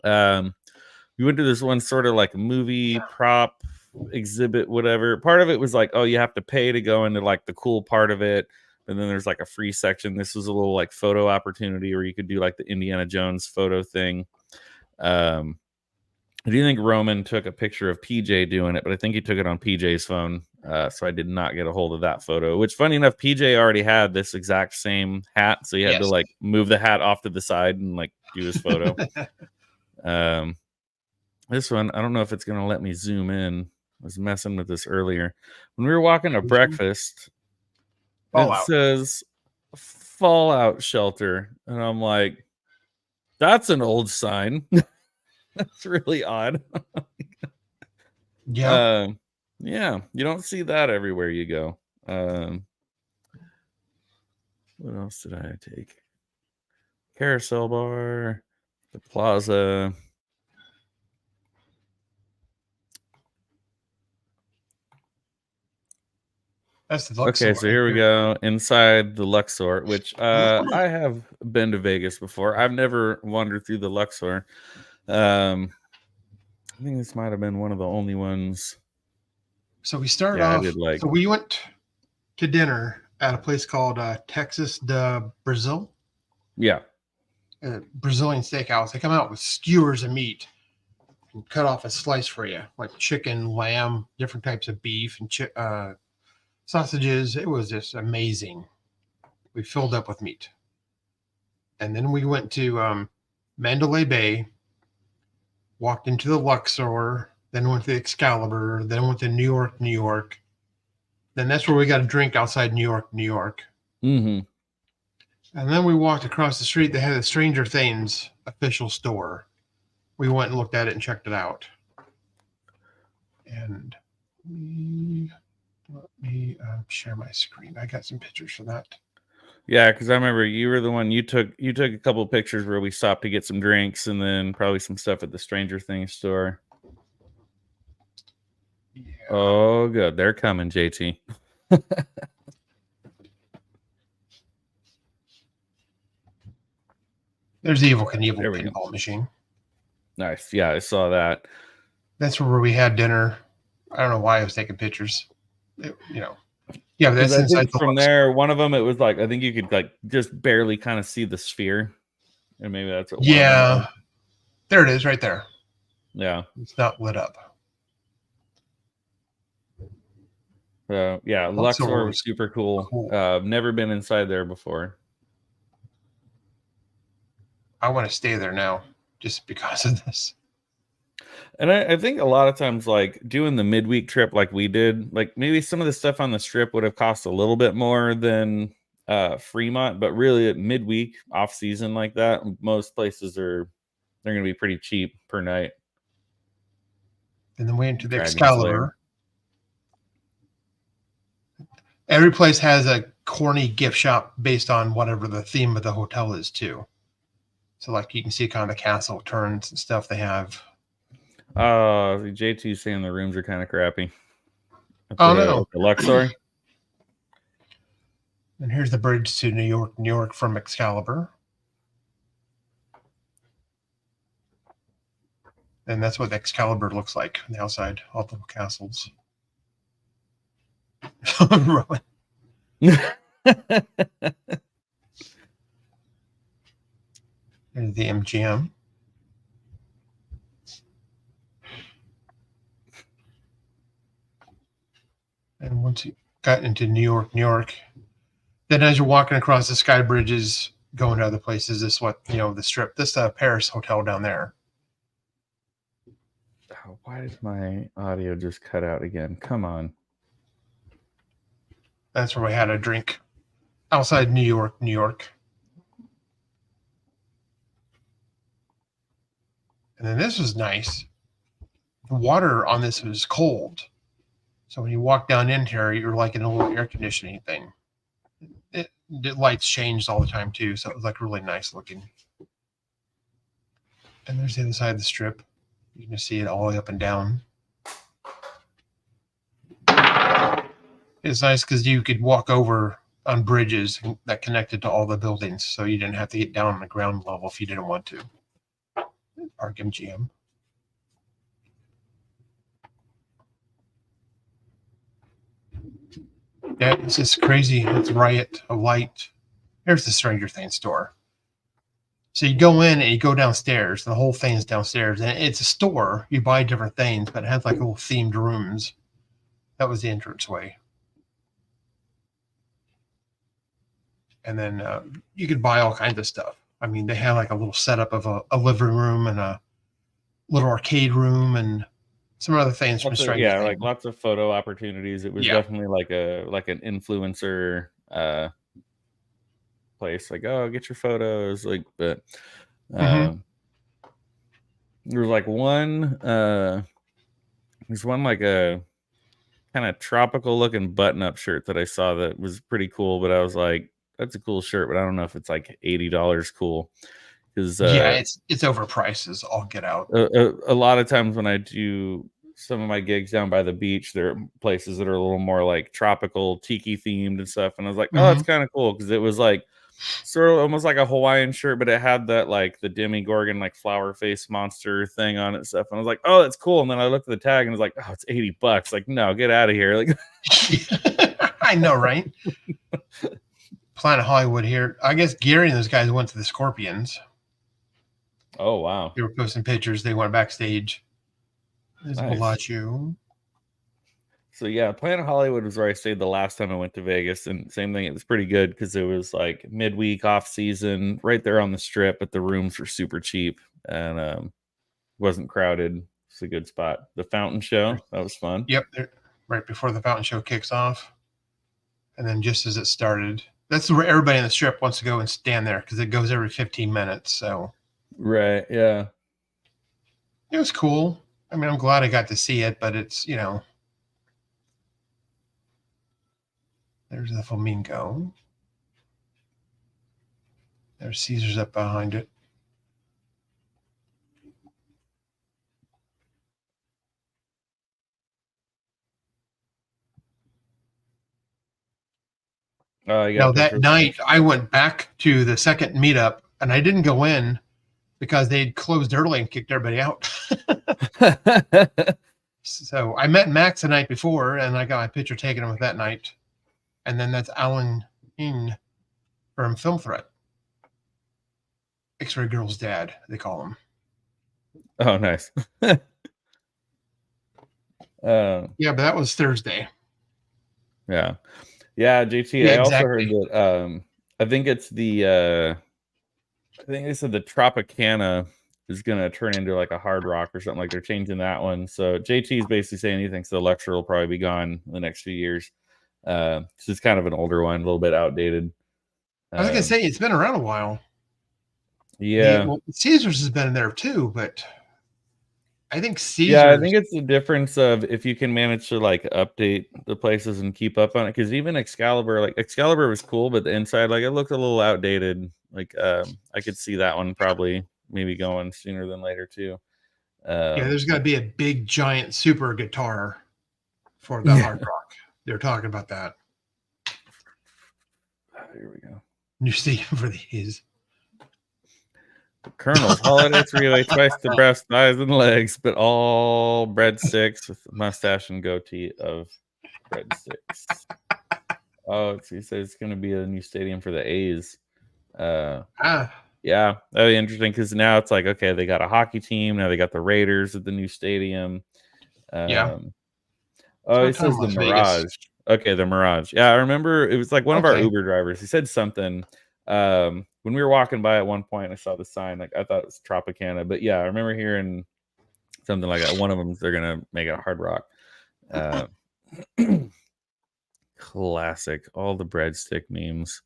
We went to this one sort of like movie prop exhibit, whatever. Part of it was like, oh, you have to pay to go into like the cool part of it. And then there's like a free section. This was a little like photo opportunity where you could do like the Indiana Jones photo thing. I do think Roman took a picture of PJ doing it, but I think he took it on PJ's phone. So I did not get a hold of that photo, which funny enough, PJ already had this exact same hat. So he had to like move the hat off to the side and like do his photo. This one, I don't know if it's going to let me zoom in. I was messing with this earlier. When we were walking to breakfast, it says Fallout Shelter. And I'm like, that's an old sign. That's really odd. Yeah. Yeah, you don't see that everywhere you go. What else did I take? Carousel bar, the plaza. That's the Luxor. Okay, so here we go inside the Luxor, which I have been to Vegas before. I've never wandered through the Luxor. I think this might have been one of the only ones. So we started Yeah, I off. did like. So we went to dinner at a place called Texas de Brazil. Yeah. A Brazilian steakhouse. They come out with skewers of meat and cut off a slice for you, like chicken, lamb, different types of beef, and sausages. It was just amazing. We filled up with meat. And then we went to Mandalay Bay, walked into the Luxor, then went to Excalibur, then went to New York, New York. Then that's where we got a drink outside New York, New York. Mm-hmm. And then we walked across the street. They had a Stranger Things official store. We went and looked at it and checked it out. And let me share my screen. I got some pictures for that. Yeah, because I remember you were the one you took a couple of pictures where we stopped to get some drinks and then probably some stuff at the Stranger Things store. Yeah. Oh, good. They're coming, JT. There's the Evil Knievel There we go. pinball machine. Nice. Yeah, I saw that. That's where we had dinner. I don't know why I was taking pictures. Yeah, but that's I inside think the from Luxor. there, one of them, it was like, I think you could like just barely kind of see the sphere. And maybe that's what one of them Yeah. was. There it is right there. Yeah. It's not lit up. Yeah, Luxor Luxor was was super cool. cool. I've never been inside there before. I want to stay there now just because of this. And I think a lot of times, like doing the midweek trip like we did, like maybe some of the stuff on the strip would have cost a little bit more than Fremont, but really at midweek off season like that, most places they're going to be pretty cheap per night. And then we went to the Dragon Excalibur. Slayer. Every place has a corny gift shop based on whatever the theme of the hotel is too. So like you can see kind of the castle turns and stuff they have. JT's saying the rooms are kind of crappy. Oh, no. The Luxor. And here's the bridge to New York from Excalibur. And that's what Excalibur looks like on the outside, all the castles. Rowan. There's the MGM. And once you got into New York, then as you're walking across the sky bridges, going to other places, this what the strip, this Paris hotel down there. Oh, why did my audio just cut out again? Come on. That's where we had a drink outside New York. And then this was nice. The water on this was cold. So when you walk down in here, you're like in a little air conditioning thing. The lights changed all the time too, so it was like really nice looking. And there's the other side of the strip. You can see it all the way up and down. It's nice because you could walk over on bridges that connected to all the buildings, so you didn't have to get down on the ground level if you didn't want to. Park MGM. Yeah, it's just crazy. It's riot of light. Here's the Stranger Things store. So you go in and you go downstairs. The whole thing's downstairs, and it's a store. You buy different things, but it has like little themed rooms. That was the entranceway. And then you could buy all kinds of stuff. I mean, they had like a little setup of a living room and a little arcade room and some other things from Stranger Things. Like lots of photo opportunities. It was definitely like an influencer place. Like, oh, get your photos. Like, but there was like one. There's one like a kind of tropical looking button up shirt that I saw that was pretty cool. But I was like, that's a cool shirt, but I don't know if it's like $80 cool. Because it's overpriced as all get out. A lot of times when I do some of my gigs down by the beach, there are places that are a little more like tropical tiki themed and stuff. And I was like, oh, that's kind of cool because it was like sort of almost like a Hawaiian shirt, but it had that like the Demogorgon like flower face monster thing on it and stuff. And I was like, oh, that's cool. And then I looked at the tag and I was like, oh, it's $80. Like, no, get out of here. Like, I know, right? Planet Hollywood here. I guess Gary and those guys went to the Scorpions. oh wow. They were posting pictures. They went backstage. There's Nice. Bellagio. So yeah, Planet Hollywood was where I stayed the last time I went to Vegas, and same thing. It was pretty good because it was like midweek, off season, right there on the strip, but the rooms were super cheap and wasn't crowded. It's a good spot. The fountain show, that was fun. Yep, right before the fountain show kicks off, and then just as it started, that's where everybody in the strip wants to go and stand there because it goes every 15 minutes. So Right, yeah. it was cool. I mean, I'm glad I got to see it, but it's, you know, there's the flamingo. There's Caesar's up behind it. Now that night, I went back to the second meetup, and I didn't go in because they'd closed early and kicked everybody out. So I met Max the night before, and I got my picture taken with that night. And then that's Alan Ng from Film Threat. X-Ray Girl's dad, they call him. Oh, nice. Yeah, but that was Thursday. Yeah. Yeah, JT. Yeah, I also exactly. heard that I think it's the I think they said the Tropicana is gonna turn into like a hard rock or something, like they're changing that one. So JT is basically saying he thinks the Lecture will probably be gone in the next few years. It's kind of an older one, a little bit outdated. I was gonna say it's been around a while. Yeah. Well, Caesars has been in there too, but I think Caesars. Yeah, I think it's the difference of if you can manage to like update the places and keep up on it. Because even Excalibur was cool, but the inside, like, it looked a little outdated. Like, I could see that one probably maybe going sooner than later too. Yeah, there's got to be a big giant super guitar for the hard rock. They're talking about that. Here we go. New stadium for these. Colonel's Holiday Three-Way, twice the breast, thighs, and legs, but all breadsticks with the mustache and goatee of breadsticks. Oh, he says it's going to be a new stadium for the A's. Yeah, that'd be interesting because now it's like, okay, they got a hockey team. Now they got the Raiders at the new stadium. Yeah. Oh, he says the Mirage. Vegas. Okay, the Mirage. Yeah, I remember it was like one of our Uber drivers. He said something. When we were walking by at one point, I saw the sign. Like, I thought it was Tropicana, but yeah, I remember hearing something like that. One of them, they're gonna make it a hard rock. Classic. All the breadstick memes.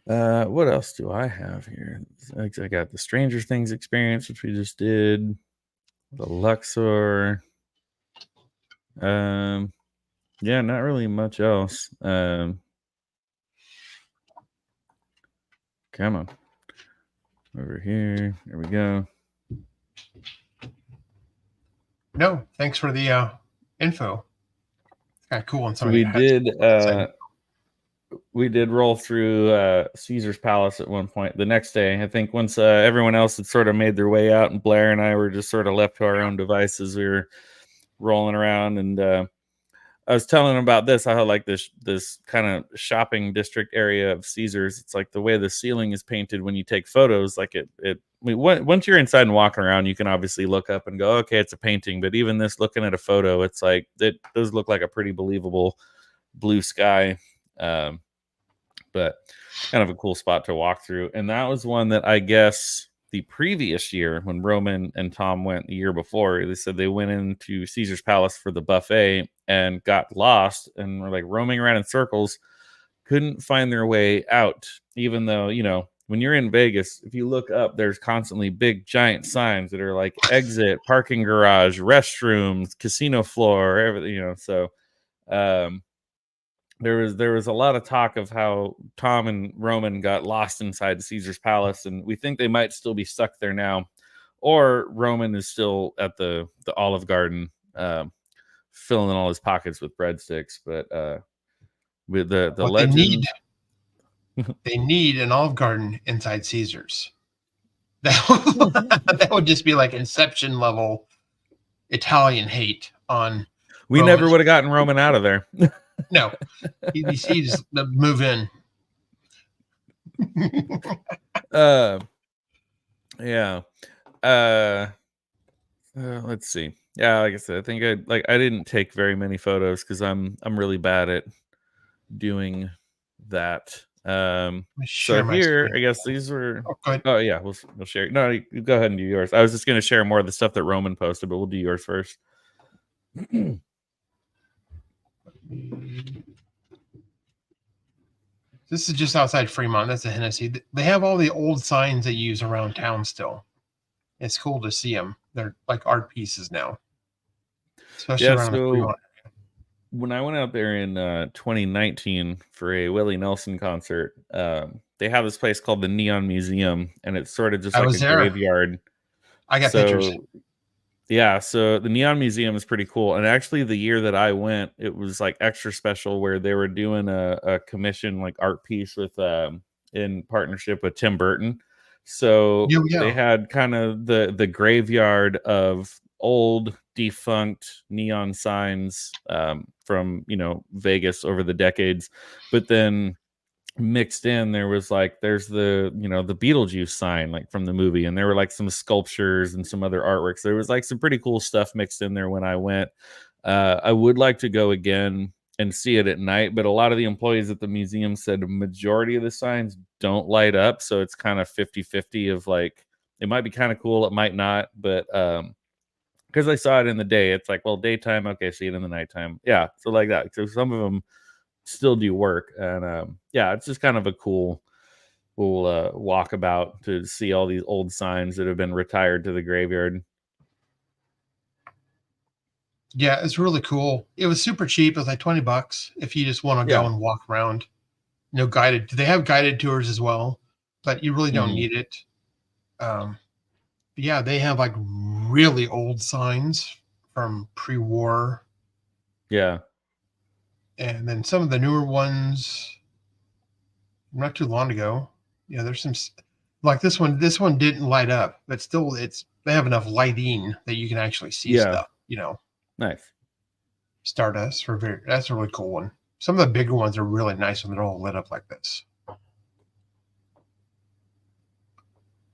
What else do I have here? I got the Stranger Things experience, which we just did. The Luxor. Yeah, not really much else. Come on. Over here. There we go. No, thanks for the info. It's kind of cool. So we did roll through Caesar's Palace at one point. The next day, I think once everyone else had sort of made their way out and Blair and I were just sort of left to our own devices, we were rolling around, and I was telling him about this. I had like this kind of shopping district area of Caesars. It's like the way the ceiling is painted when you take photos. Like once you're inside and walking around, you can obviously look up and go, okay, it's a painting. But even this, looking at a photo, it's like it does look like a pretty believable blue sky. But kind of a cool spot to walk through. And that was one that I guess the previous year when Roman and Tom went the year before, they said they went into Caesar's Palace for the buffet and got lost and were like roaming around in circles, couldn't find their way out, even though, you know, when you're in Vegas, if you look up, there's constantly big giant signs that are like exit, parking garage, restrooms, casino floor, everything, you know. So there was a lot of talk of how Tom and Roman got lost inside Caesar's Palace, and we think they might still be stuck there now. or Roman is still at the Olive Garden, filling all his pockets with breadsticks. But with the What legend, they need an Olive Garden inside Caesars. That would just be like Inception level Italian hate on. we Roman. never would have gotten Roman out of there. No, he's move in. Yeah. Let's see. Yeah, like I said, I think I didn't take very many photos because I'm really bad at doing that. So here, I guess these were. Oh, go ahead. Oh yeah, we'll share. No, you go ahead and do yours. I was just going to share more of the stuff that Roman posted, but we'll do yours first. This is just outside Fremont. That's a Hennessy. They have all the old signs they use around town still. It's cool to see them. They're like art pieces now, especially around the Fremont. When I went out there in 2019 for a Willie Nelson concert, they have this place called the Neon Museum, and it's sort of just like a graveyard. I got pictures. Yeah, so the Neon Museum is pretty cool. And actually, the year that I went, it was like extra special where they were doing a commission like art piece with in partnership with Tim Burton. So they had kind of the graveyard of old defunct neon signs from Vegas over the decades, but then mixed in there was like there's the the Beetlejuice sign like from the movie, and there were like some sculptures and some other artworks. There was like some pretty cool stuff mixed in there when I went. I would like to go again and see it at night, but a lot of the employees at the museum said a majority of the signs don't light up, so it's kind of 50-50 of like it might be kind of cool, it might not, but because I saw it in the day, it's like, well, daytime, okay, see it in the nighttime. Yeah, so like that. So some of them still do work, and yeah, it's just kind of a cool walkabout to see all these old signs that have been retired to the graveyard. Yeah, it's really cool. It was super cheap. It was like $20 if you just want to go and walk around. Guided. They have guided tours as well, but you really don't need it. Yeah, they have like really old signs from pre-war. Yeah. And then some of the newer ones, not too long ago. Yeah, there's some like this one. This one didn't light up, but still, they have enough lighting that you can actually see stuff. Nice. Stardust that's a really cool one. Some of the bigger ones are really nice when they're all lit up like this.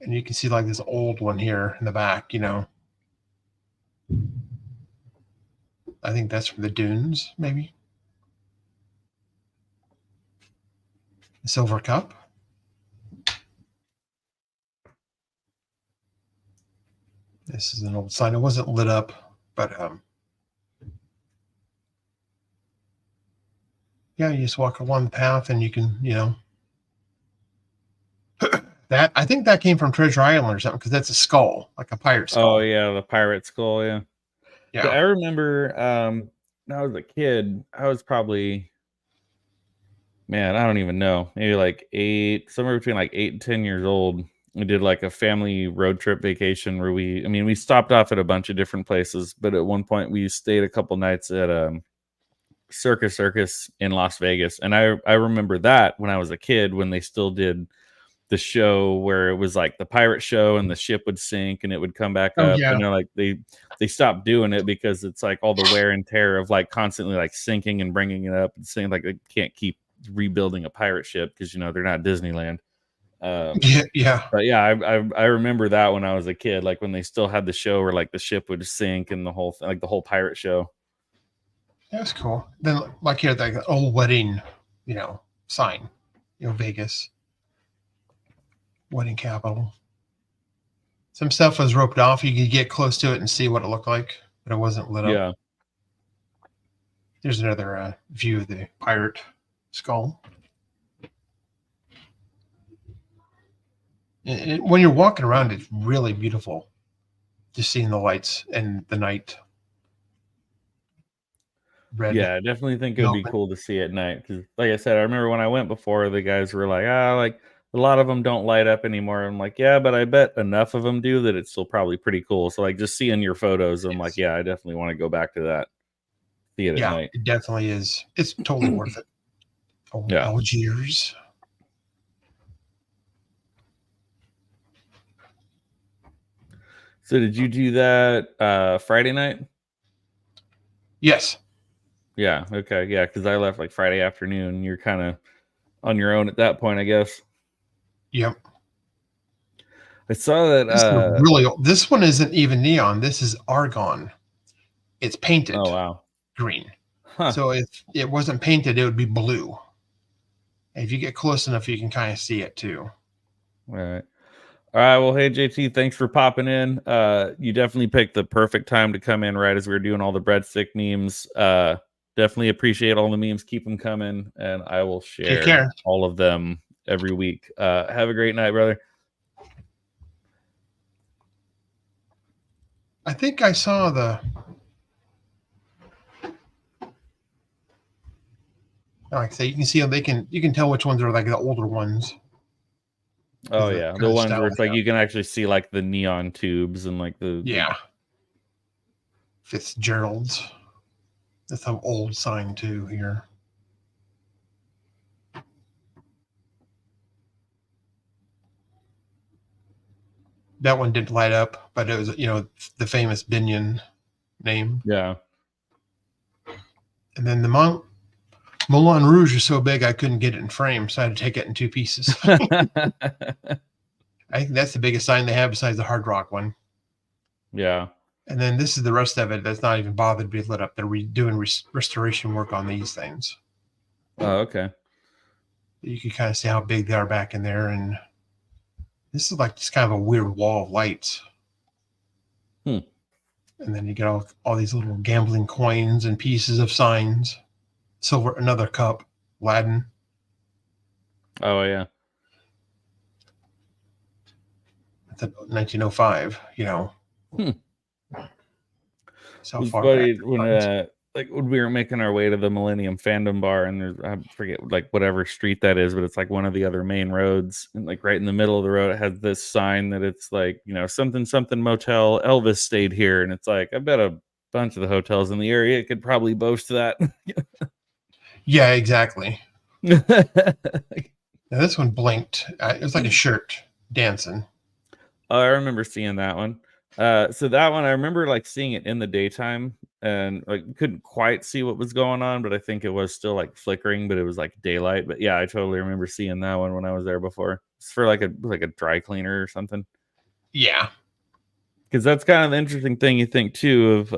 And you can see like this old one here in the back. I think that's from the Dunes, maybe. The Silver Cup. This is an old sign. It wasn't lit up, but yeah, you just walk along the path and you can, that I think that came from Treasure Island or something, because that's a skull, like a pirate skull. Oh yeah, the pirate skull. Yeah. Yeah. So I remember when I was a kid, I was probably, man, I don't even know, maybe like somewhere between like 8 and 10 years old. We did like a family road trip vacation where we stopped off at a bunch of different places, but at one point we stayed a couple nights at Circus in Las Vegas. And I remember that when I was a kid, when they still did the show where it was like the pirate show and the ship would sink and it would come back up. Yeah. And like they stopped doing it because it's like all the wear and tear of like constantly like sinking and bringing it up and saying like they can't keep rebuilding a pirate ship because they're not Disneyland. Yeah. But yeah, I remember that when I was a kid, like when they still had the show where like the ship would sink and the whole thing, like the whole pirate show. That's cool. Then like here, like the old wedding, sign, Vegas wedding capital. Some stuff was roped off. You could get close to it and see what it looked like, but it wasn't lit up. Yeah. There's another view of the pirate skull. When you're walking around, it's really beautiful. Just seeing the lights and the night. Red. Yeah, I definitely think it would be cool to see at night. Because, like I said, I remember when I went before, the guys were like, like a lot of them don't light up anymore. I'm like, yeah, but I bet enough of them do that it's still probably pretty cool. So like just seeing your photos, I'm like, yeah, I definitely want to go back to that. See it at Yeah, night. it definitely is. It's totally worth it. Oh, Yeah. Algiers. So did you do that Friday night? Yes. Yeah. Okay. Yeah. Because I left like Friday afternoon. You're kind of on your own at that point, I guess. Yep. I saw that. This is really old. This one isn't even neon. This is argon. It's painted Oh wow. green. Huh. So if it wasn't painted, it would be blue. And if you get close enough, you can kind of see it too. All right. All right. Well, hey JT, thanks for popping in. You definitely picked the perfect time to come in right as we were doing all the breadstick memes. Definitely appreciate all the memes. Keep them coming, and I will share all of them every week. Have a great night, brother. I think I saw the. Like I say, you can see them. You can tell which ones are like the older ones. Oh yeah, the ones where it's like you can actually see like the neon tubes and like the Fitzgerald's. That's an old sign too here. That one didn't light up, but it was the famous Binion name. Yeah. And then the Moulin Rouge is so big I couldn't get it in frame, so I had to take it in two pieces. I think that's the biggest sign they have besides the Hard Rock one. Yeah. And then this is the rest of it that's not even bothered to be lit up. They're doing restoration work on these things. Oh, okay. You can kind of see how big they are back in there. And this is like just kind of a weird wall of lights. And then you get all these little gambling coins and pieces of signs. Silver, another cup, Aladdin. Oh, yeah. That's 1905, So it was far funny back when like when we were making our way to the Millennium Fandom Bar, and there's, I forget like whatever street that is, but it's like one of the other main roads, and like right in the middle of the road it has this sign that it's like something motel, Elvis stayed here, and it's like I bet a bunch of the hotels in the area could probably boast that. Yeah, exactly. Now this one blinked. It was like a shirt dancing. Oh, I remember seeing that one. So that one I remember like seeing it in the daytime and like couldn't quite see what was going on, but I think it was still like flickering, but it was like daylight. But yeah, I totally remember seeing that one when I was there before. It's for like a dry cleaner or something. Yeah. Because that's kind of the interesting thing you think too of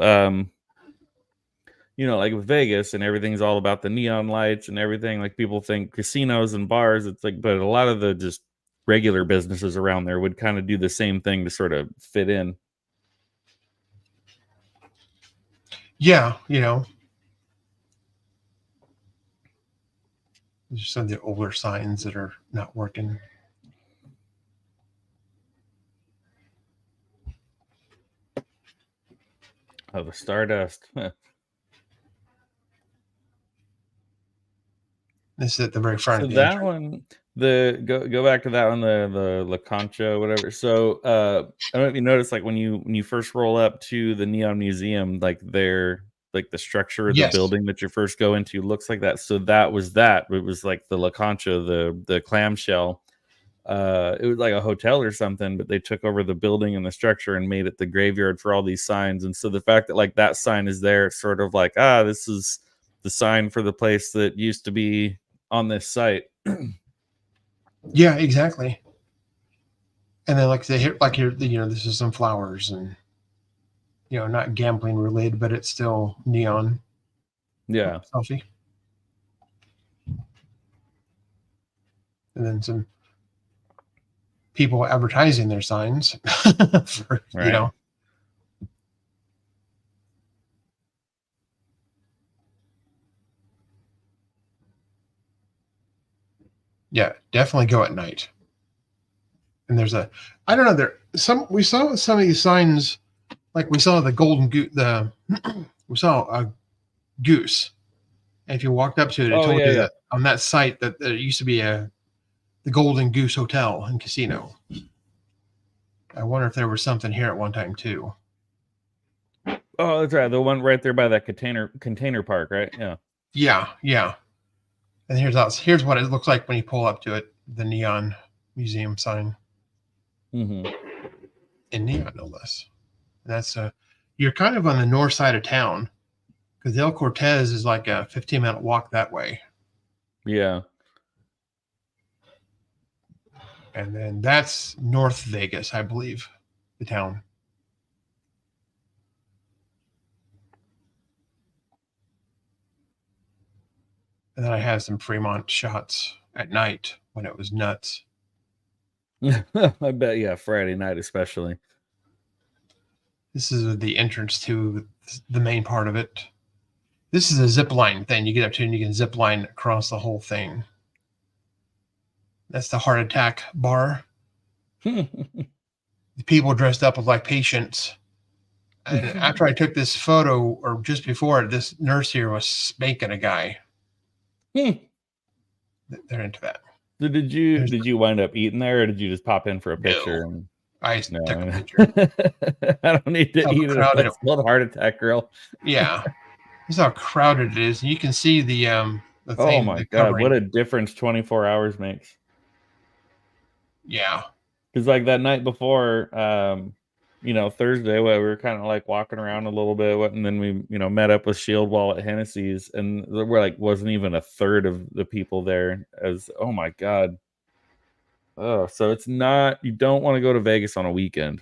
like with Vegas and everything's all about the neon lights and everything. Like people think casinos and bars, it's like, but a lot of the just regular businesses around there would kind of do the same thing to sort of fit in. Yeah, there's some of the older signs that are not working. Oh, the Stardust. This is at the very front So of the that entry. one, go back to that one, the La Concha, whatever. So I don't know if you noticed, like when you first roll up to the Neon Museum, like the structure of the building that you first go into looks like that. So that was that. It was like the La Concha, the clamshell. It was like a hotel or something, but they took over the building and the structure and made it the graveyard for all these signs. And so the fact that like that sign is there, it's sort of like, this is the sign for the place that used to be on this site. Yeah, exactly. And then like they hit like here, this is some flowers and not gambling related, but it's still neon. Yeah. Selfie. And then some people advertising their signs for, right. Yeah, definitely go at night. And there's we saw some of these signs, like we saw the golden goose, we saw a goose. And if you walked up to it, it told you that on that site that there used to be a the Golden Goose Hotel and Casino. I wonder if there was something here at one time too. Oh, that's right. The one right there by that container park, right? Yeah. Yeah. And here's what it looks like when you pull up to it. The neon museum sign. Mm-hmm. In neon, no less. And that's you're kind of on the north side of town because El Cortez is like a 15-minute walk that way. Yeah. And then that's North Vegas, I believe, the town. And then I had some Fremont shots at night when it was nuts. I bet, yeah, Friday night especially. This is the entrance to the main part of it. This is a zip line thing. You get up to and you can zip line across the whole thing. That's the heart attack bar. The people dressed up like patients. And after I took this photo, or just before, this nurse here was spanking a guy. They're into that. So did you wind up eating there, or did you just pop in for a picture? No. I took a picture. I don't need to eat it. It's called Heart Attack Grill. Yeah. This is how crowded it is. You can see the thing. Oh my God, what a difference 24 hours makes. Yeah. Because like that night before, Thursday, we were kind of like walking around a little bit, and then we, met up with Shield Wall at Hennessy's, and we're like, wasn't even a third of the people there. Oh my God. Oh, so it's not, you don't want to go to Vegas on a weekend.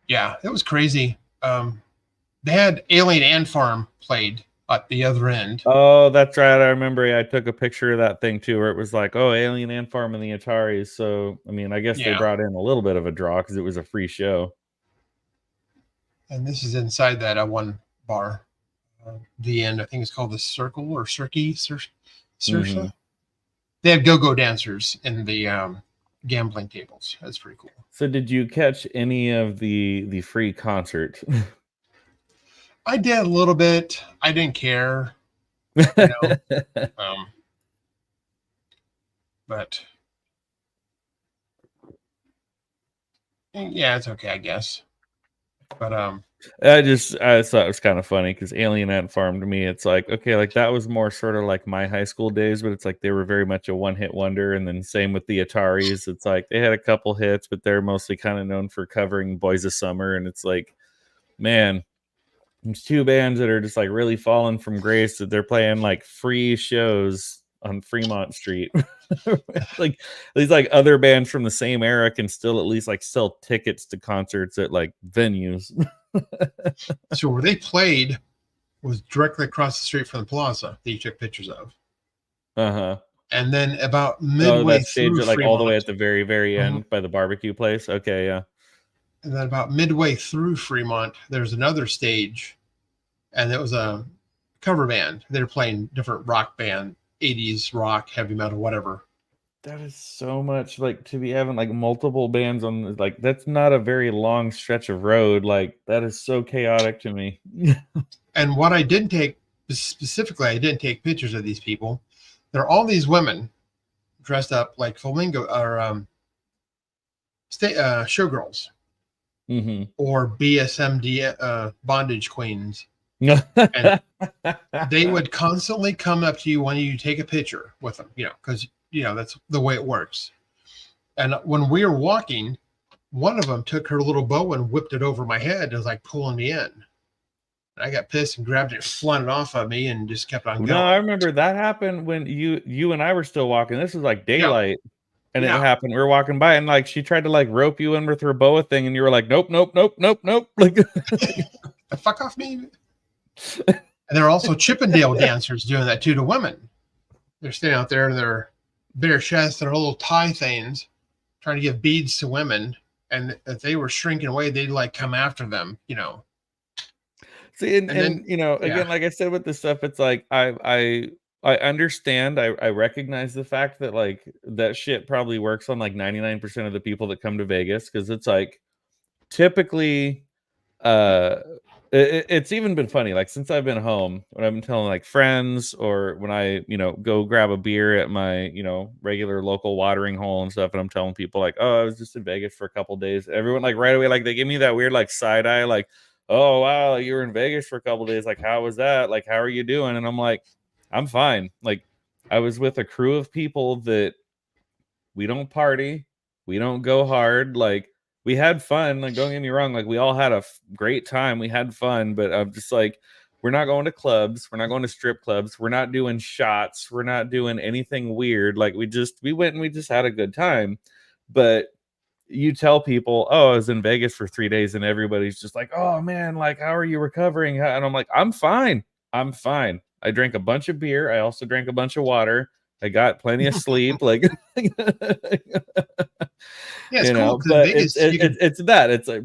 Yeah, it was crazy. They had Alien Ant Farm played at the other end. Oh, that's right. I remember I took a picture of that thing too, where it was like, oh, Alien Ant Farm and the Ataris. So, I mean, I guess they brought in a little bit of a draw because it was a free show. And this is inside that one bar. The end, I think it's called the Circle or Circa. Mm-hmm. They had go-go dancers in the gambling tables. That's pretty cool. So did you catch any of the free concert? I did a little bit. I didn't care. But yeah, it's okay, I guess. But I thought it was kind of funny because Alien Ant Farm to me, it's like, okay, like that was more sort of like my high school days, but it's like they were very much a one-hit wonder. And then same with the Ataris. It's like they had a couple hits, but they're mostly kind of known for covering Boys of Summer. And it's like, man, there's two bands that are just like really falling from grace that they're playing like free shows on Fremont Street. Like these like other bands from the same era can still at least like sell tickets to concerts at like venues. So where they played was directly across the street from the plaza that you took pictures of. Uh-huh. And then about midway stage through like Fremont, all the way at the very, very end by the barbecue place. Okay, yeah. And then about midway through Fremont, there's another stage, and it was a cover band. They're playing different rock band, 80s rock, heavy metal, whatever. That is so much like to be having like multiple bands on, like that's not a very long stretch of road. Like that is so chaotic to me. And what I didn't take specifically, I didn't take pictures of these people. There are all these women dressed up like flamingo or showgirls. Mm-hmm. Or BSMD bondage queens. And they would constantly come up to you when you take a picture with them, because that's the way it works. And when we were walking, one of them took her little bow and whipped it over my head. It was like pulling me in. And I got pissed and grabbed it, flung it off of me, and just kept on going. No, I remember that happened when you and I were still walking. This was like daylight. Yeah. And it happened. We were walking by, and like she tried to like rope you in with her boa thing, and you were like, nope. Like, fuck off me. And there are also Chippendale dancers doing that too to women. They're standing out there in their bare chests, their little tie things, trying to give beads to women. And if they were shrinking away, they'd like come after them, See, and then, again, like I said with this stuff, it's like I understand. I recognize the fact that like that shit probably works on like 99% of the people that come to Vegas, because it's like typically It's even been funny, like since I've been home, when I've been telling like friends or when I, go grab a beer at my, regular local watering hole and stuff, and I'm telling people like, oh, I was just in Vegas for a couple days. Everyone like right away, like they give me that weird like side eye, like, oh wow, you were in Vegas for a couple days. Like, how was that? Like, how are you doing? And I'm like, I'm fine. Like, I was with a crew of people that we don't party, we don't go hard. Like we had fun. Like don't get me wrong, like we all had a great time. We had fun, but I'm just like, we're not going to clubs. We're not going to strip clubs. We're not doing shots. We're not doing anything weird. Like we went and we just had a good time. But you tell people, oh, I was in Vegas for 3 days, and everybody's just like, oh man, like how are you recovering? And I'm like, I'm fine. I'm fine. I drank a bunch of beer. I also drank a bunch of water. I got plenty of sleep. Like, Yeah, it's cool because in but Vegas you can. it's that. It's like,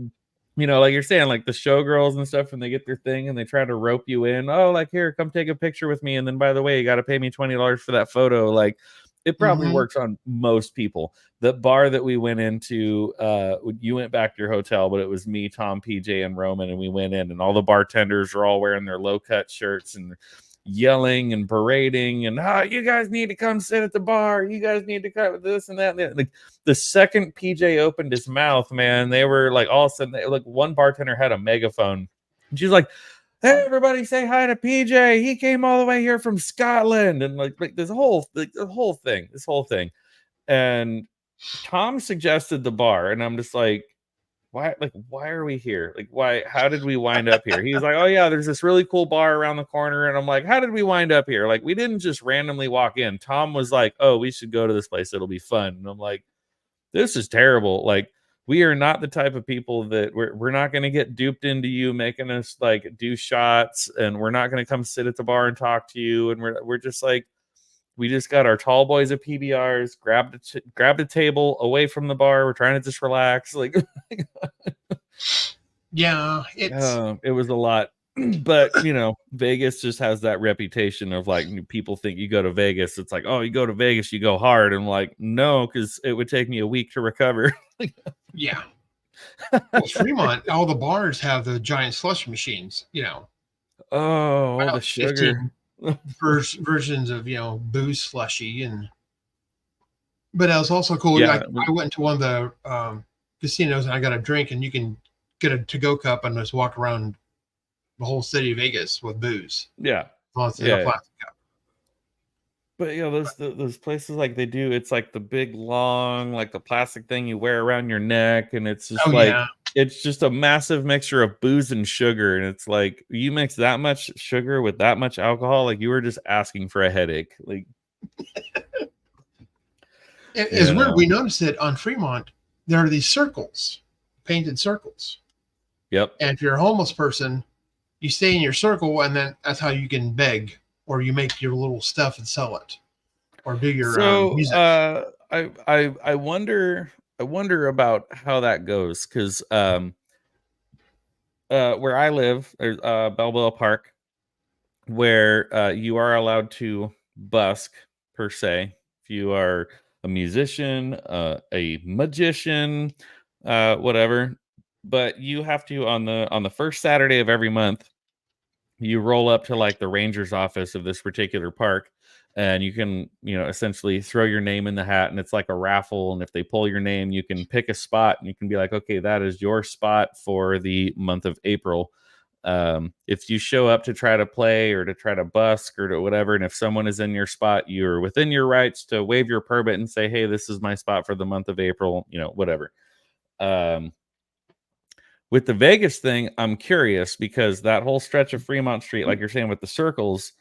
like you're saying, like the showgirls and stuff, when they get their thing and they try to rope you in. Oh, like here, come take a picture with me, and then by the way, you got to pay me $20 for that photo. Like, it probably Mhm. works on most people. The bar that we went into, you went back to your hotel, but it was me, Tom, PJ, and Roman, and we went in, and all the bartenders are all wearing their low cut shirts and yelling and berating and you guys need to come sit at the bar. You guys need to come with this and that. And that. Like the second PJ opened his mouth, man, they were like all of a sudden, like one bartender had a megaphone. And she's like, hey, everybody say hi to PJ. He came all the way here from Scotland. And like this whole thing. And Tom suggested the bar, and I'm just like, why are we here? Like, how did we wind up here? He was like, oh yeah, there's this really cool bar around the corner. And I'm like, how did we wind up here? Like, we didn't just randomly walk in. Tom was like, oh, we should go to this place, it'll be fun. And I'm like, this is terrible. Like, we are not the type of people that we're not going to get duped into you making us like do shots, and we're not going to come sit at the bar and talk to you. And we're just like, we just got our tall boys of PBRs, grabbed a table away from the bar. We're trying to just relax. Like, Yeah, it was a lot. But Vegas just has that reputation of like, people think you go to Vegas, it's like, oh, you go to Vegas, you go hard. And like, no, because it would take me a week to recover. yeah. Well, Fremont, all the bars have the giant slush machines. Oh, all the about sugar. 15 versions of booze slushy, but it was also cool. Yeah. I went to one of the casinos and I got a drink, and you can get a to-go cup and just walk around the whole city of Vegas with booze. Yeah. It's in a plastic cup. But those places, like they do, it's like the big long, like the plastic thing you wear around your neck, and it's just it's just a massive mixture of booze and sugar. And it's like, you mix that much sugar with that much alcohol, like you were just asking for a headache. Like, it's weird. We noticed it on Fremont. There are these circles, painted circles. Yep. And if you're a homeless person, you stay in your circle, and then that's how you can beg, or you make your little stuff and sell it, or do your music. I wonder about how that goes, because where I live, there's Balboa Park, where you are allowed to busk per se if you are a musician, a magician, whatever. But you have to, on the first Saturday of every month, you roll up to like the ranger's office of this particular park, and you can essentially throw your name in the hat, and it's like a raffle. And if they pull your name, you can pick a spot, and you can be like, okay, that is your spot for the month of April. If you show up to try to play or to try to busk or to whatever, and if someone is in your spot, you're within your rights to waive your permit and say, hey, this is my spot for the month of April, whatever. With the Vegas thing, I'm curious, because that whole stretch of Fremont Street, like you're saying with the circles,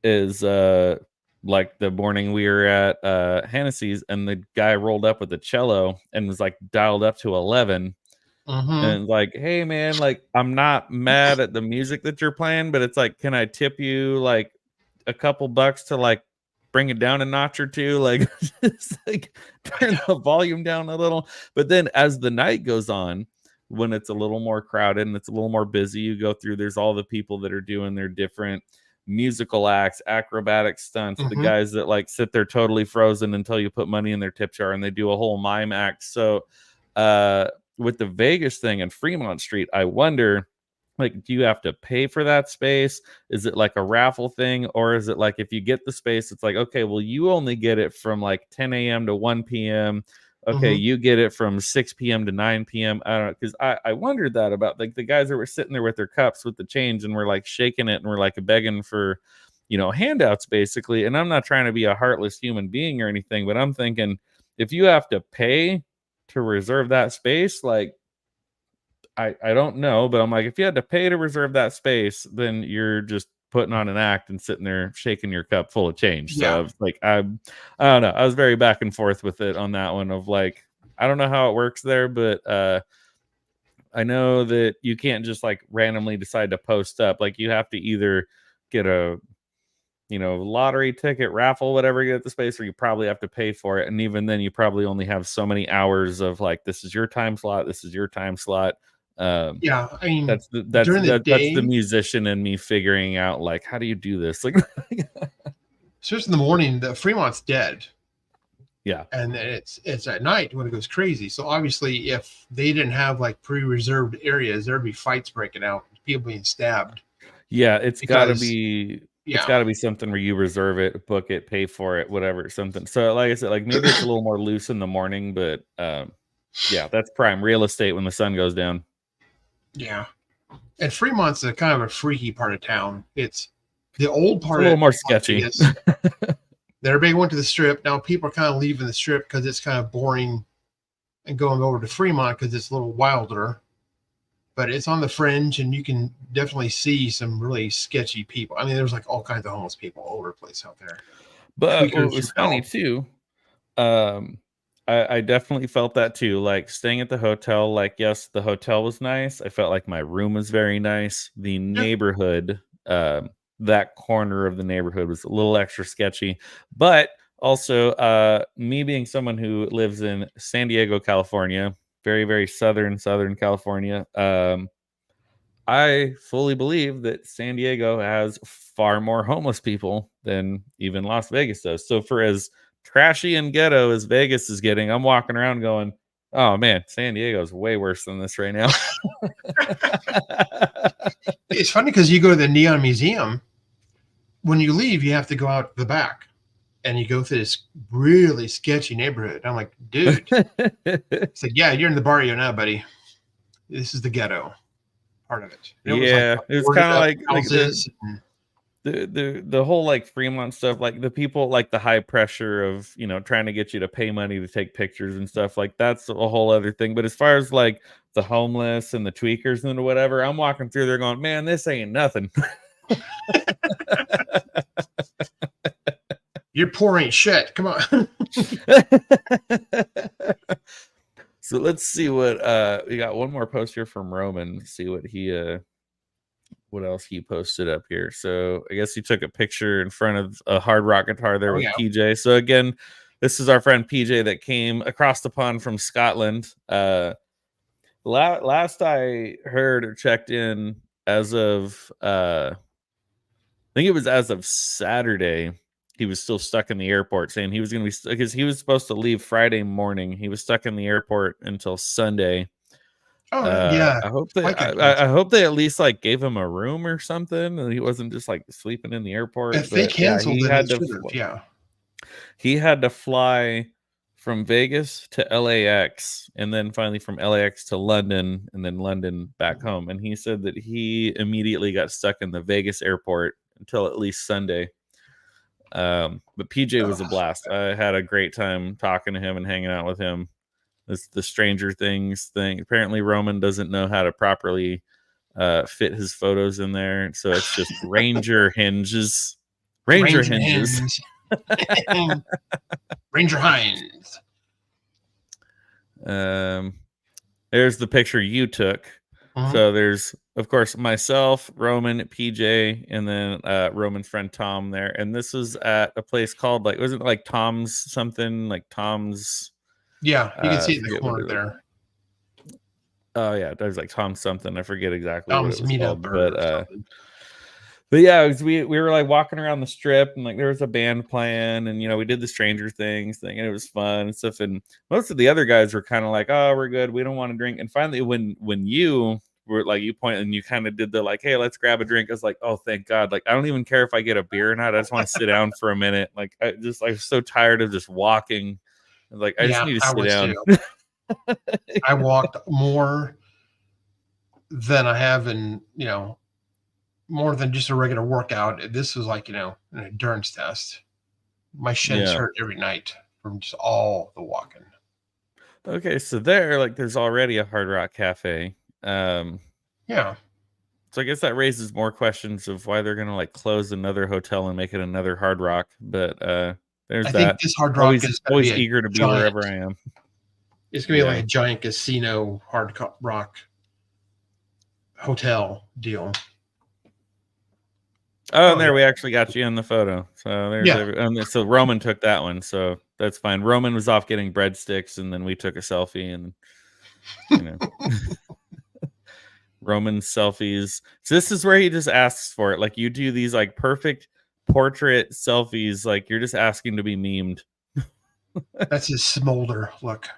is like the morning we were at Hennessy's, and the guy rolled up with a cello and was like dialed up to 11. And like, hey man, like I'm not mad at the music that you're playing, but it's like, can I tip you like a couple bucks to like bring it down a notch or two? Like, just like turn the volume down a little. But then as the night goes on, when it's a little more crowded and it's a little more busy, you go through, there's all the people that are doing their different musical acts, acrobatic stunts, the guys that like sit there totally frozen until you put money in their tip jar, and they do a whole mime act. So with the Vegas thing and Fremont Street, I wonder Like, do you have to pay for that space? Is it like a raffle thing? Or is it like if you get the space, it's like, okay, well, you only get it from like 10 a.m. to 1 p.m. Okay, Mhm. you get it from 6 p.m. to 9 p.m. I don't know, because I wondered that about like the guys that were sitting there with their cups with the change and we're like shaking it and we're like begging for, handouts basically. And I'm not trying to be a heartless human being or anything, but I'm thinking if you have to pay to reserve that space, like, I don't know, but I'm like, if you had to pay to reserve that space, then you're just putting on an act and sitting there shaking your cup full of change. So I Yeah. was like, I don't know. I was very back and forth with it on that one of like, I don't know how it works there, but I know that you can't just like randomly decide to post up. Like you have to either get a lottery ticket, raffle, whatever, you get the space, or you probably have to pay for it. And even then, you probably only have so many hours of like, this is your time slot, this is your time slot. Yeah. I mean, That's during the that's the day, musician and me figuring out like, how do you do this? Like, especially in the morning, the Fremont's dead. yeah, And then it's at night when it goes crazy. So obviously, if they didn't have like pre-reserved areas, there'd be fights breaking out, people being stabbed. yeah, it's got to Because be. It's yeah, got to be something where you reserve it, book it, pay for it, whatever, something. So, like I said, like maybe it's a little more loose in the morning, but yeah, that's prime real estate when the sun goes down. yeah. And Fremont's a kind of a freaky part of town. It's the old It's a part little of more Las sketchy. Vegas. Everybody went to the strip. Now people are kind of leaving the strip because it's kind of boring and going over to Fremont because it's a little wilder. But it's on the fringe, and you can definitely see some really sketchy people. I mean, there's like all kinds of homeless people all over the place out there. But what Tweakers was from funny hell. too, um, I definitely felt that too. Like staying at the hotel, like yes, the hotel was nice. I felt like my room was very nice. The Yeah. neighborhood, that corner of the neighborhood was a little extra sketchy. But also, me being someone who lives in San Diego, California, very, very southern California. I fully believe that San Diego has far more homeless people than even Las Vegas does. So for as trashy and ghetto as Vegas is getting, I'm walking around going, "Oh man, San Diego is way worse than this right now." It's funny because you go to the Neon Museum. When you leave, you have to go out the back, and you go through this really sketchy neighborhood. I'm like, dude, it's like, yeah, you're in the barrio now, buddy. This is the ghetto part of it. And it was like Yeah, it was boarded kind of up like houses. And, the whole like Fremont stuff, like the people like the high pressure of trying to get you to pay money to take pictures and stuff, like that's a whole other thing. But as far as like the homeless and the tweakers and whatever, I'm walking through there going, man, this ain't nothing. your poor ain't shit. Come on. So let's see what we got. One more post here from Roman. See what else he posted up here. So I guess he took a picture in front of a Hard Rock guitar there with Yeah. PJ. So again, this is our friend PJ that came across the pond from Scotland. Last I heard or checked in, as of I think it was as of Saturday, he was still stuck in the airport, saying he was going to be, because he was supposed to leave Friday morning. He was stuck in the airport until Sunday. Oh yeah. I hope they Flight got I canceled. hope they at least like gave him a room or something, and he wasn't just like sleeping in the airport. If they But yeah, canceled, then they should have. Yeah. he had to fly from Vegas to LAX, and then finally from LAX to London, and then London back home. And he said that he immediately got stuck in the Vegas airport until at least Sunday. But PJ was a blast. I had a great time talking to him and hanging out with him. This the Stranger Things thing. Apparently, Roman doesn't know how to properly fit his photos in there, so it's just Ranger hinges. Ranger hinges. Ranger Hines. There's the picture you took. Mhm. So there's, of course, myself, Roman, PJ, and then Roman's friend Tom there. And this was at a place called, like, wasn't it like Tom's something, like Tom's? Yeah, you can see I it in the forget what corner it was. there. Oh yeah, there's like Tom's something. I forget exactly what Tom's it was meetup called, or something. but yeah, it was, we were like walking around the strip, and like there was a band playing, and we did the Stranger Things thing, and it was fun and stuff. And most of the other guys were kind of like, "Oh, we're good. We don't want to drink." And finally, when you were like, you point and you kind of did the like, hey, let's grab a drink. I was like, oh, thank God. Like, I don't even care if I get a beer or not. I just want to sit down for a minute. Like, I'm so tired of just walking. Like, I just need to sit down. I walked more than I have in, more than just a regular workout. This was like, an endurance test. My shins hurt every night from just all the walking. Okay, so there's already a Hard Rock Cafe. Yeah. So I guess that raises more questions of why they're gonna like close another hotel and make it another Hard Rock. But there's I that. think this Hard Rock is always eager to be wherever I am. It's gonna be like a giant casino Hard Rock hotel deal. Oh, and there we actually got you in the photo. So there's so Roman took that one, so that's fine. Roman was off getting breadsticks, and then we took a selfie, and Roman's selfies. So this is where he just asks for it. Like, you do these like perfect portrait selfies, like you're just asking to be memed. That's his smolder look.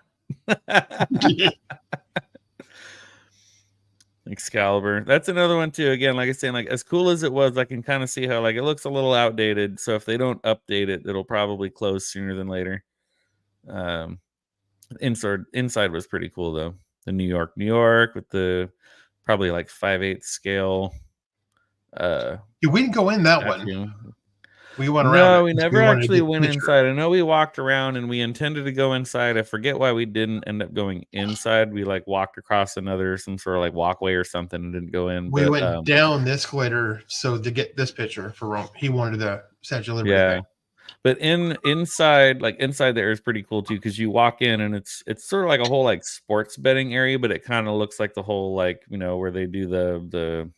Excalibur. That's another one too. Again, like I said, like as cool as it was, I can kind of see how like it looks a little outdated. So if they don't update it, it'll probably close sooner than later. Inside was pretty cool though. The New York with the probably like 5/8 scale. We didn't go in that one. We went around. No, we never actually went inside. I know we walked around and we intended to go inside. I forget why we didn't end up going inside. We like walked across some sort of like walkway or something and didn't go in. We went down the escalator so to get this picture for Rome. He wanted the Statue of Liberty. Yeah. But inside there is pretty cool too, because you walk in and it's sort of like a whole like sports betting area, but it kind of looks like the whole like, where they do the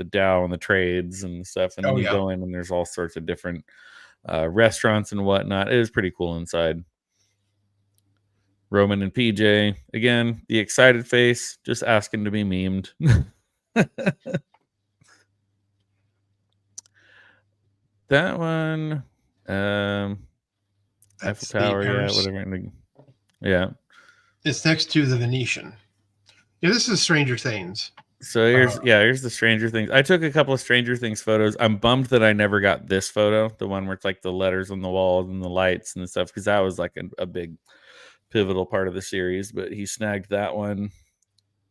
Dow and the trades and stuff, and then you go in and there's all sorts of different restaurants and whatnot. It is pretty cool inside. Roman and PJ again, the excited face, just asking to be memed. That one, Eiffel Tower, whatever. Yeah, it's next to the Venetian. Yeah, this is Stranger Things. So here's the Stranger Things. I took a couple of Stranger Things photos. I'm bummed that I never got this photo, the one where it's like the letters on the walls and the lights and stuff, because that was like a big pivotal part of the series. But he snagged that one.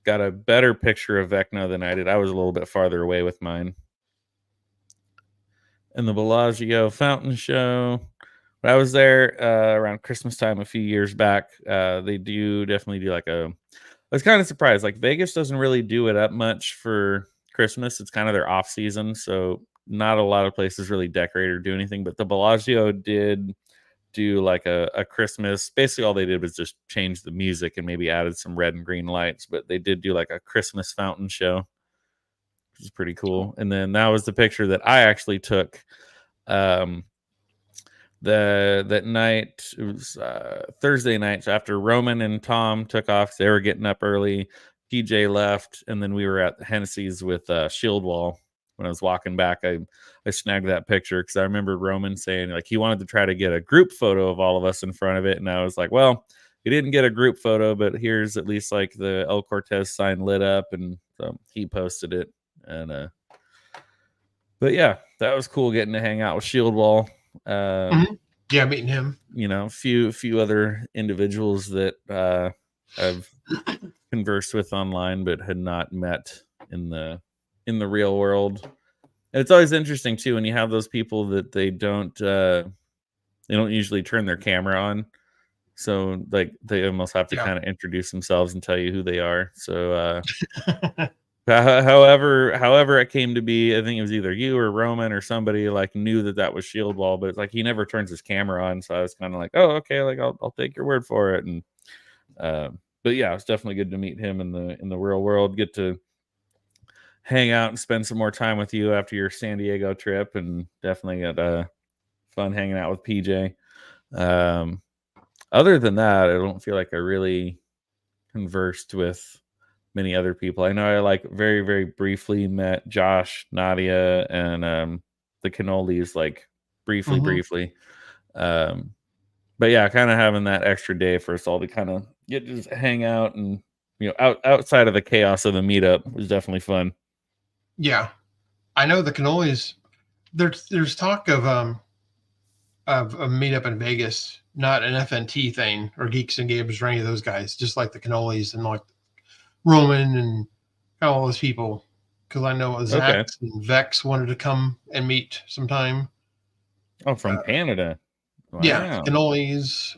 Got a better picture of Vecna than I did. I was a little bit farther away with mine. And the Bellagio Fountain Show. When I was there around Christmas time a few years back, they definitely do like I was kind of surprised. Like Vegas doesn't really do it up much for Christmas. It's kind of their off season, so not a lot of places really decorate or do anything. But the Bellagio did do like a Christmas. Basically, all they did was just change the music and maybe added some red and green lights. But they did do like a Christmas fountain show, which is pretty cool. And then that was the picture that I actually took. That night, it was Thursday night, so after Roman and Tom took off, they were getting up early. PJ left, and then we were at Hennessy's with Shield Wall. When I was walking back, I snagged that picture because I remember Roman saying like he wanted to try to get a group photo of all of us in front of it, and I was like, well, he didn't get a group photo, but here's at least like the El Cortez sign lit up, and so he posted it. And but yeah, that was cool getting to hang out with Shield Wall. Yeah, meeting him. A few other individuals that I've conversed with online but had not met in the real world. And it's always interesting too when you have those people that they don't usually turn their camera on, so like they almost have to kind of introduce themselves and tell you who they are. So however it came to be, I think it was either you or Roman or somebody like knew that was Shield Wall, but it's like he never turns his camera on, so I was kind of like, oh, okay, like I'll take your word for it. And but yeah, it's definitely good to meet him in the real world, get to hang out and spend some more time with you after your San Diego trip, and definitely got fun hanging out with PJ. Other than that, I don't feel like I really conversed with many other people. I know I like very, very briefly met Josh, Nadia, and the Cannolis like briefly. But yeah, kind of having that extra day for us all to kind of get just hang out and outside of the chaos of the meetup, was definitely fun. Yeah, I know the cannolis. There's talk of a meetup in Vegas, not an FNT thing or Geeks and Gamers or any of those guys, just like the cannolis and like Roman and all those people. Because I know Okay. Zax and Vex wanted to come and meet sometime. Oh, from Canada. Yeah, Wow. cannolis,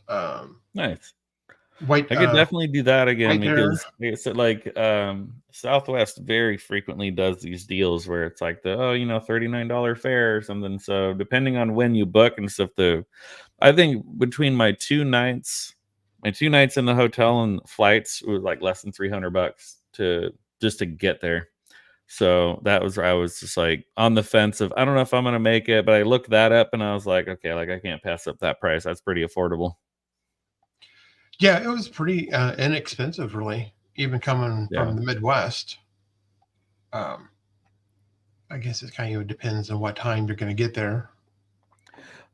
Nice. white. I could definitely do that again white hair. because like I said, like Southwest very frequently does these deals where it's like the $39 fare or something. So depending on when you book and stuff, I think between my two nights in the hotel and flights, it was like less than $300 to just to get there. So that was where I was just like on the fence of I don't know if I'm gonna make it, but I looked that up and I was like, okay, like I can't pass up that price. That's pretty affordable. Yeah, it was pretty inexpensive, really, even coming Yeah. from the Midwest. I guess it kind of depends on what time you're going to get there.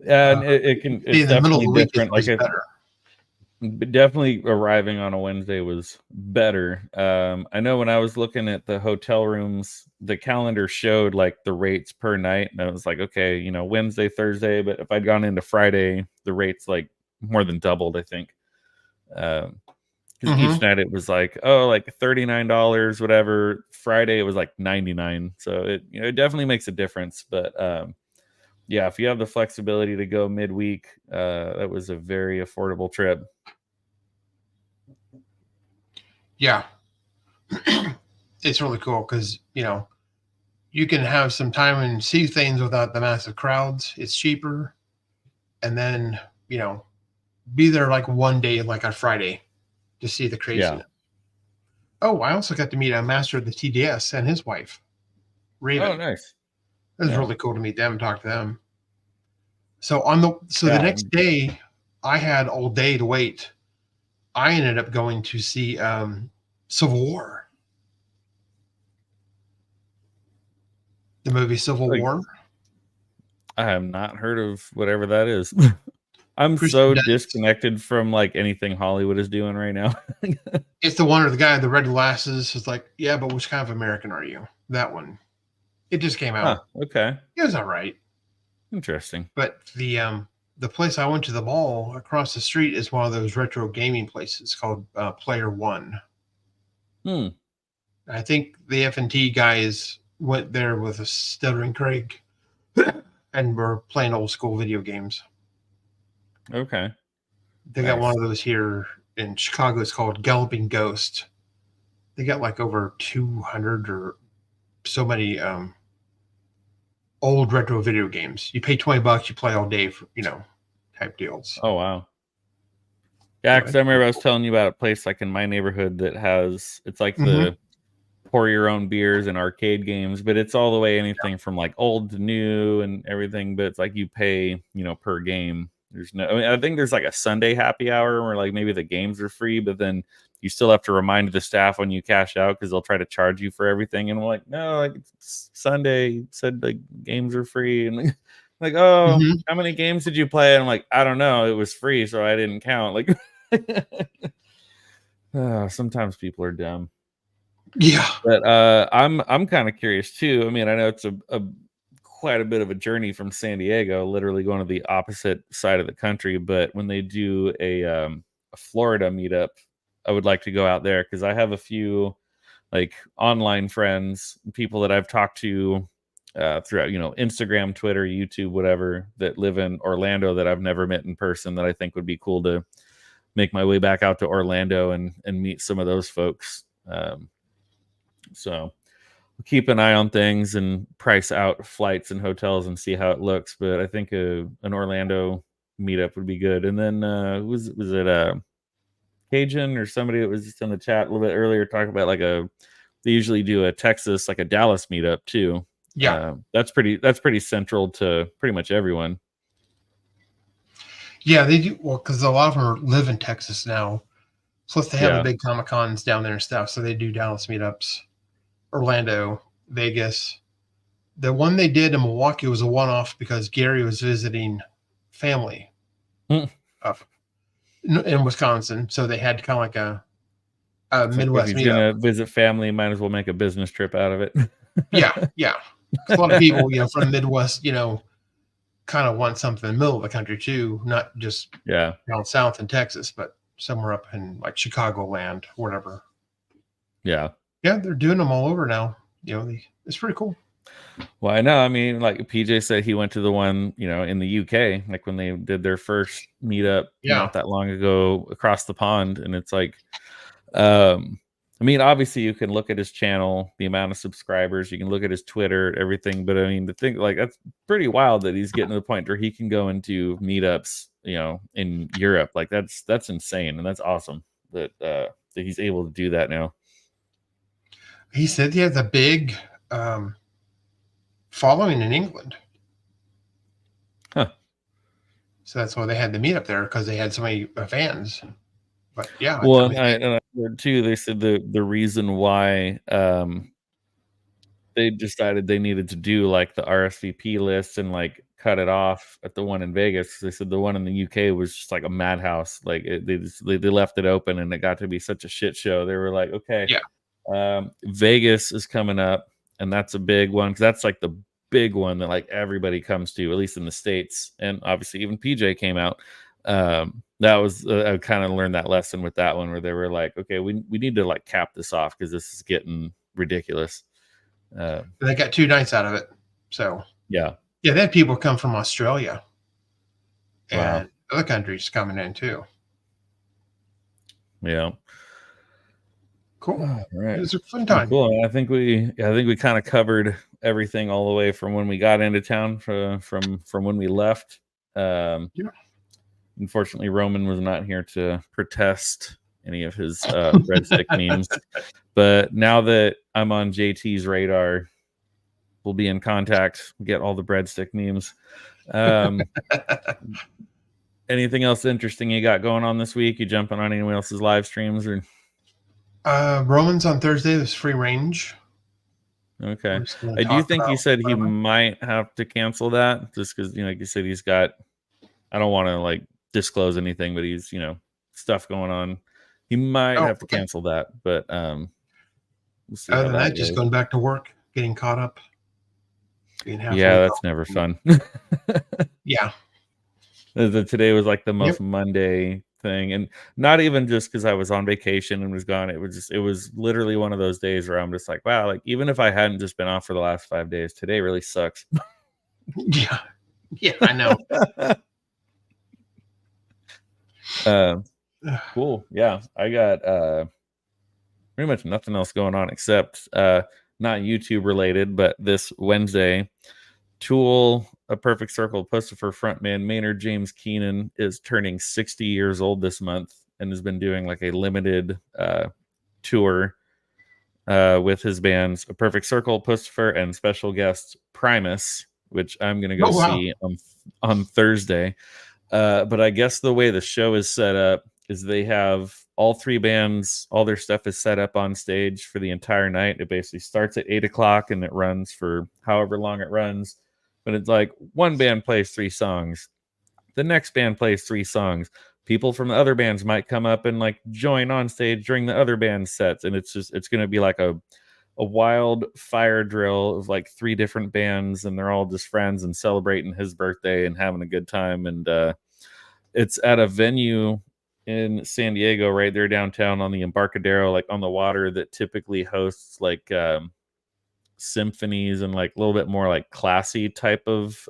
And it's in the middle of definitely the week is different. Like always better. definitely arriving on a Wednesday was better. I know when I was looking at the hotel rooms, the calendar showed like the rates per night, and I was like, okay, Wednesday, Thursday, but if I'd gone into Friday, the rates like more than doubled, I think. Because each night it was like, oh, like $39, whatever. Friday it was like 99. So it definitely makes a difference. But yeah, if you have the flexibility to go midweek, that was a very affordable trip. Yeah. It's really cool because, you can have some time and see things without the massive crowds. It's cheaper. And then, be there like one day, like on Friday, to see the craziness. Yeah. Oh, I also got to meet a master of the TDS and his wife, Raven. Oh, nice. It was really cool to meet them and talk to them. So the next day, I had all day to wait. I ended up going to see Civil War. The movie Civil War. I have not heard of whatever that is. I'm Christian so Dennis. disconnected from like anything Hollywood is doing right now. It's the one where the guy with the red glasses is like, yeah, but which kind of American are you? That one. It just came out. Okay. It was all right. Interesting. But the place I went to, the mall across the street, is one of those retro gaming places called Player One. I think the F&T guys went there with a stuttering Craig and were playing old school video games. Okay. They got one of those here in Chicago. It's called Galloping Ghost. They got like over 200 or so many old retro video games. You pay $20, you play all day for, type deals. Oh, wow. Yeah, because I remember I was telling you about a place like in my neighborhood that it's like the pour your own beers and arcade games, but it's all the way anything from like old to new and everything, but it's like you pay, per game. I think there's like a Sunday happy hour where like maybe the games are free, but then you still have to remind the staff when you cash out because they'll try to charge you for everything. And we're like, no, like it's Sunday, said the games are free. And like, oh, how many games did you play? And I'm like, I don't know. It was free, so I didn't count. Like, sometimes people are dumb. Yeah. But I'm kind of curious too. I mean, I know it's a quite a bit of a journey from San Diego, literally going to the opposite side of the country. But when they do a Florida meetup, I would like to go out there because I have a few like online friends, people that I've talked to throughout, Instagram, Twitter, YouTube, whatever, that live in Orlando that I've never met in person that I think would be cool to make my way back out to Orlando and meet some of those folks. So keep an eye on things and price out flights and hotels and see how it looks. But I think an Orlando meetup would be good. And then was it Cajun or somebody that was just in the chat a little bit earlier talking about like they usually do a Texas, like a Dallas meetup too. Yeah. That's pretty central to pretty much everyone. Yeah, they do. Well, because a lot of them live in Texas now. Plus they have the big Comic Cons down there and stuff. So they do Dallas meetups. Orlando, Vegas. The one they did in Milwaukee was a one-off because Gary was visiting family in Wisconsin, so they had kind of like If Midwest he's meetup. gonna visit family, might as well make a business trip out of it. Yeah. 'Cause a lot of people, from the Midwest, kind of want something in the middle of the country too, not just Yeah. down south in Texas, but somewhere up in like Chicagoland, whatever. Yeah. Yeah, they're doing them all over now. It's pretty cool. Well, I know. I mean, like PJ said, he went to the one, in the UK, like when they did their first meetup not that long ago across the pond. And it's like, I mean, obviously you can look at his channel, the amount of subscribers, you can look at his Twitter, everything. But I mean, the thing, like, that's pretty wild that he's getting to the point where he can go into meetups, in Europe. Like that's insane. And that's awesome that he's able to do that now. He said he has a big following in England. Huh. So that's why they had the meetup there, because they had so many fans. But yeah. Well, and I heard too, they said the reason why they decided they needed to do like the RSVP list and like cut it off at the one in Vegas. They said the one in the UK was just like a madhouse. Like they left it open and it got to be such a shit show. They were like, okay, Vegas is coming up, and that's a big one because that's like the big one that like everybody comes to, at least in the States. And obviously even PJ came out. That was I kind of learned that lesson with that one, where they were like, okay, we need to like cap this off because this is getting ridiculous. They got 2 nights out of it. So yeah, they had people come from Australia and other countries coming in too. Yeah. Cool. All right. It was a fun time. Cool. I think we kind of covered everything all the way from when we got into town from when we left. Unfortunately, Roman was not here to protest any of his breadstick memes. But now that I'm on JT's radar, we'll be in contact, get all the breadstick memes. Anything else interesting you got going on this week? You jumping on anyone else's live streams or? Roman's on Thursday. There's free range. Okay. I do think he said he might have to cancel that just because, like you said, he's got, I don't want to like disclose anything, but he's, stuff going on. He might have to cancel that, but we'll see. Other than that, just going back to work, getting caught up. Yeah, that's never fun. Yeah. Today was like the most Monday thing, and not even just because I was on vacation and was gone. It was literally one of those days where I'm just like, wow, like even if I hadn't just been off for the last 5 days, today really sucks. Yeah, I know. Cool. Yeah, I got pretty much nothing else going on except not YouTube related, but this Wednesday, Tool, A Perfect Circle Pustifer frontman Maynard James Keenan is turning 60 years old this month and has been doing like a limited tour with his bands A Perfect Circle, Pustifer, and special guest Primus, which I'm going to go see on Thursday. But I guess the way the show is set up is they have all 3 bands, all their stuff is set up on stage for the entire night. It basically starts at 8:00 and it runs for however long it runs. But it's like one band plays 3 songs. The next band plays 3 songs. People from the other bands might come up and like join on stage during the other band's sets. And it's going to be like a wild fire drill of like 3 different bands, and they're all just friends and celebrating his birthday and having a good time. And it's at a venue in San Diego, right there downtown on the Embarcadero, like on the water, that typically hosts like symphonies and like a little bit more like classy type of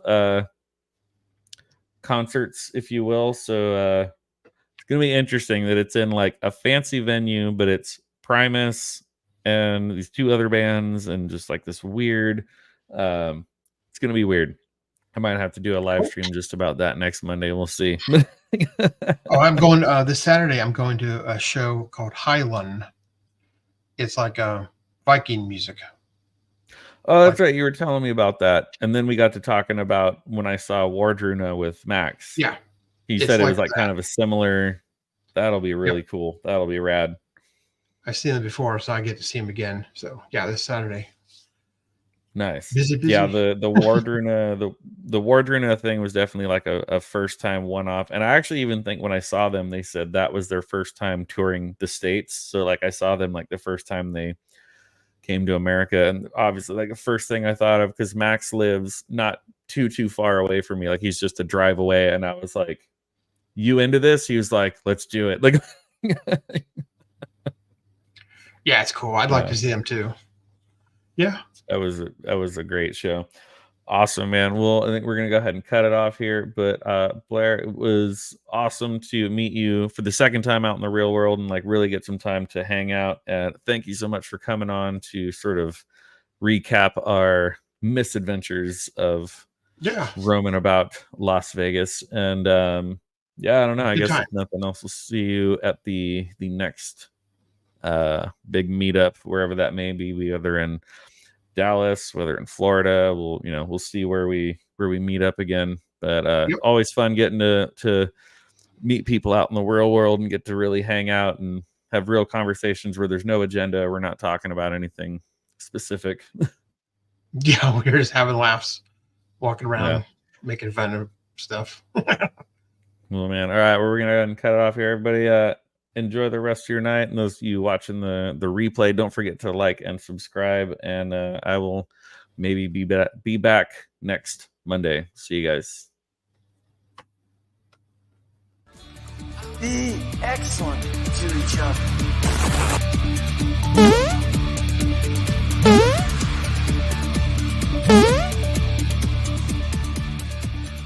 concerts, if you will. So it's gonna be interesting that it's in like a fancy venue, but it's Primus and these 2 other bands and just like this weird it's gonna be weird. I might have to do a live stream just about that next Monday. We'll see. I'm going this Saturday. I'm going to a show called Highland. It's like Viking music. Oh, that's right. You were telling me about that. And then we got to talking about when I saw Wardruna with Max. Yeah. He said it was like kind of a similar. That'll be really cool. That'll be rad. I've seen him before, so I get to see him again. So yeah, this Saturday. Nice. Busy. Yeah, the Wardruna the Wardruna thing was definitely like a first time one off. And I actually even think when I saw them, they said that was their first time touring the States. So like I saw them like the first time they came to America, and obviously like the first thing I thought of, because Max lives not too far away from me, like he's just a drive away, and I was like, you into this? He was like, let's do it. Like Yeah, it's cool. I'd like to see them too. Yeah. That was a great show. Awesome, man. Well, I think we're gonna go ahead and cut it off here. But Blair, it was awesome to meet you for the second time out in the real world and like really get some time to hang out. And thank you so much for coming on to sort of recap our misadventures of roaming about Las Vegas. And yeah, I don't know. I guess if nothing else, we'll see you at the next big meetup, wherever that may be, whether in Dallas, whether in Florida. We'll see where we meet up again. But always fun getting to meet people out in the real world and get to really hang out and have real conversations where there's no agenda. We're not talking about anything specific. Yeah, we're just having laughs, walking around, making fun of stuff. Well, man. All right, we're gonna go ahead and cut it off here, everybody. Enjoy the rest of your night, and those of you watching the replay, don't forget to like and subscribe, and I will maybe be back next Monday. See you guys. Be excellent to each other.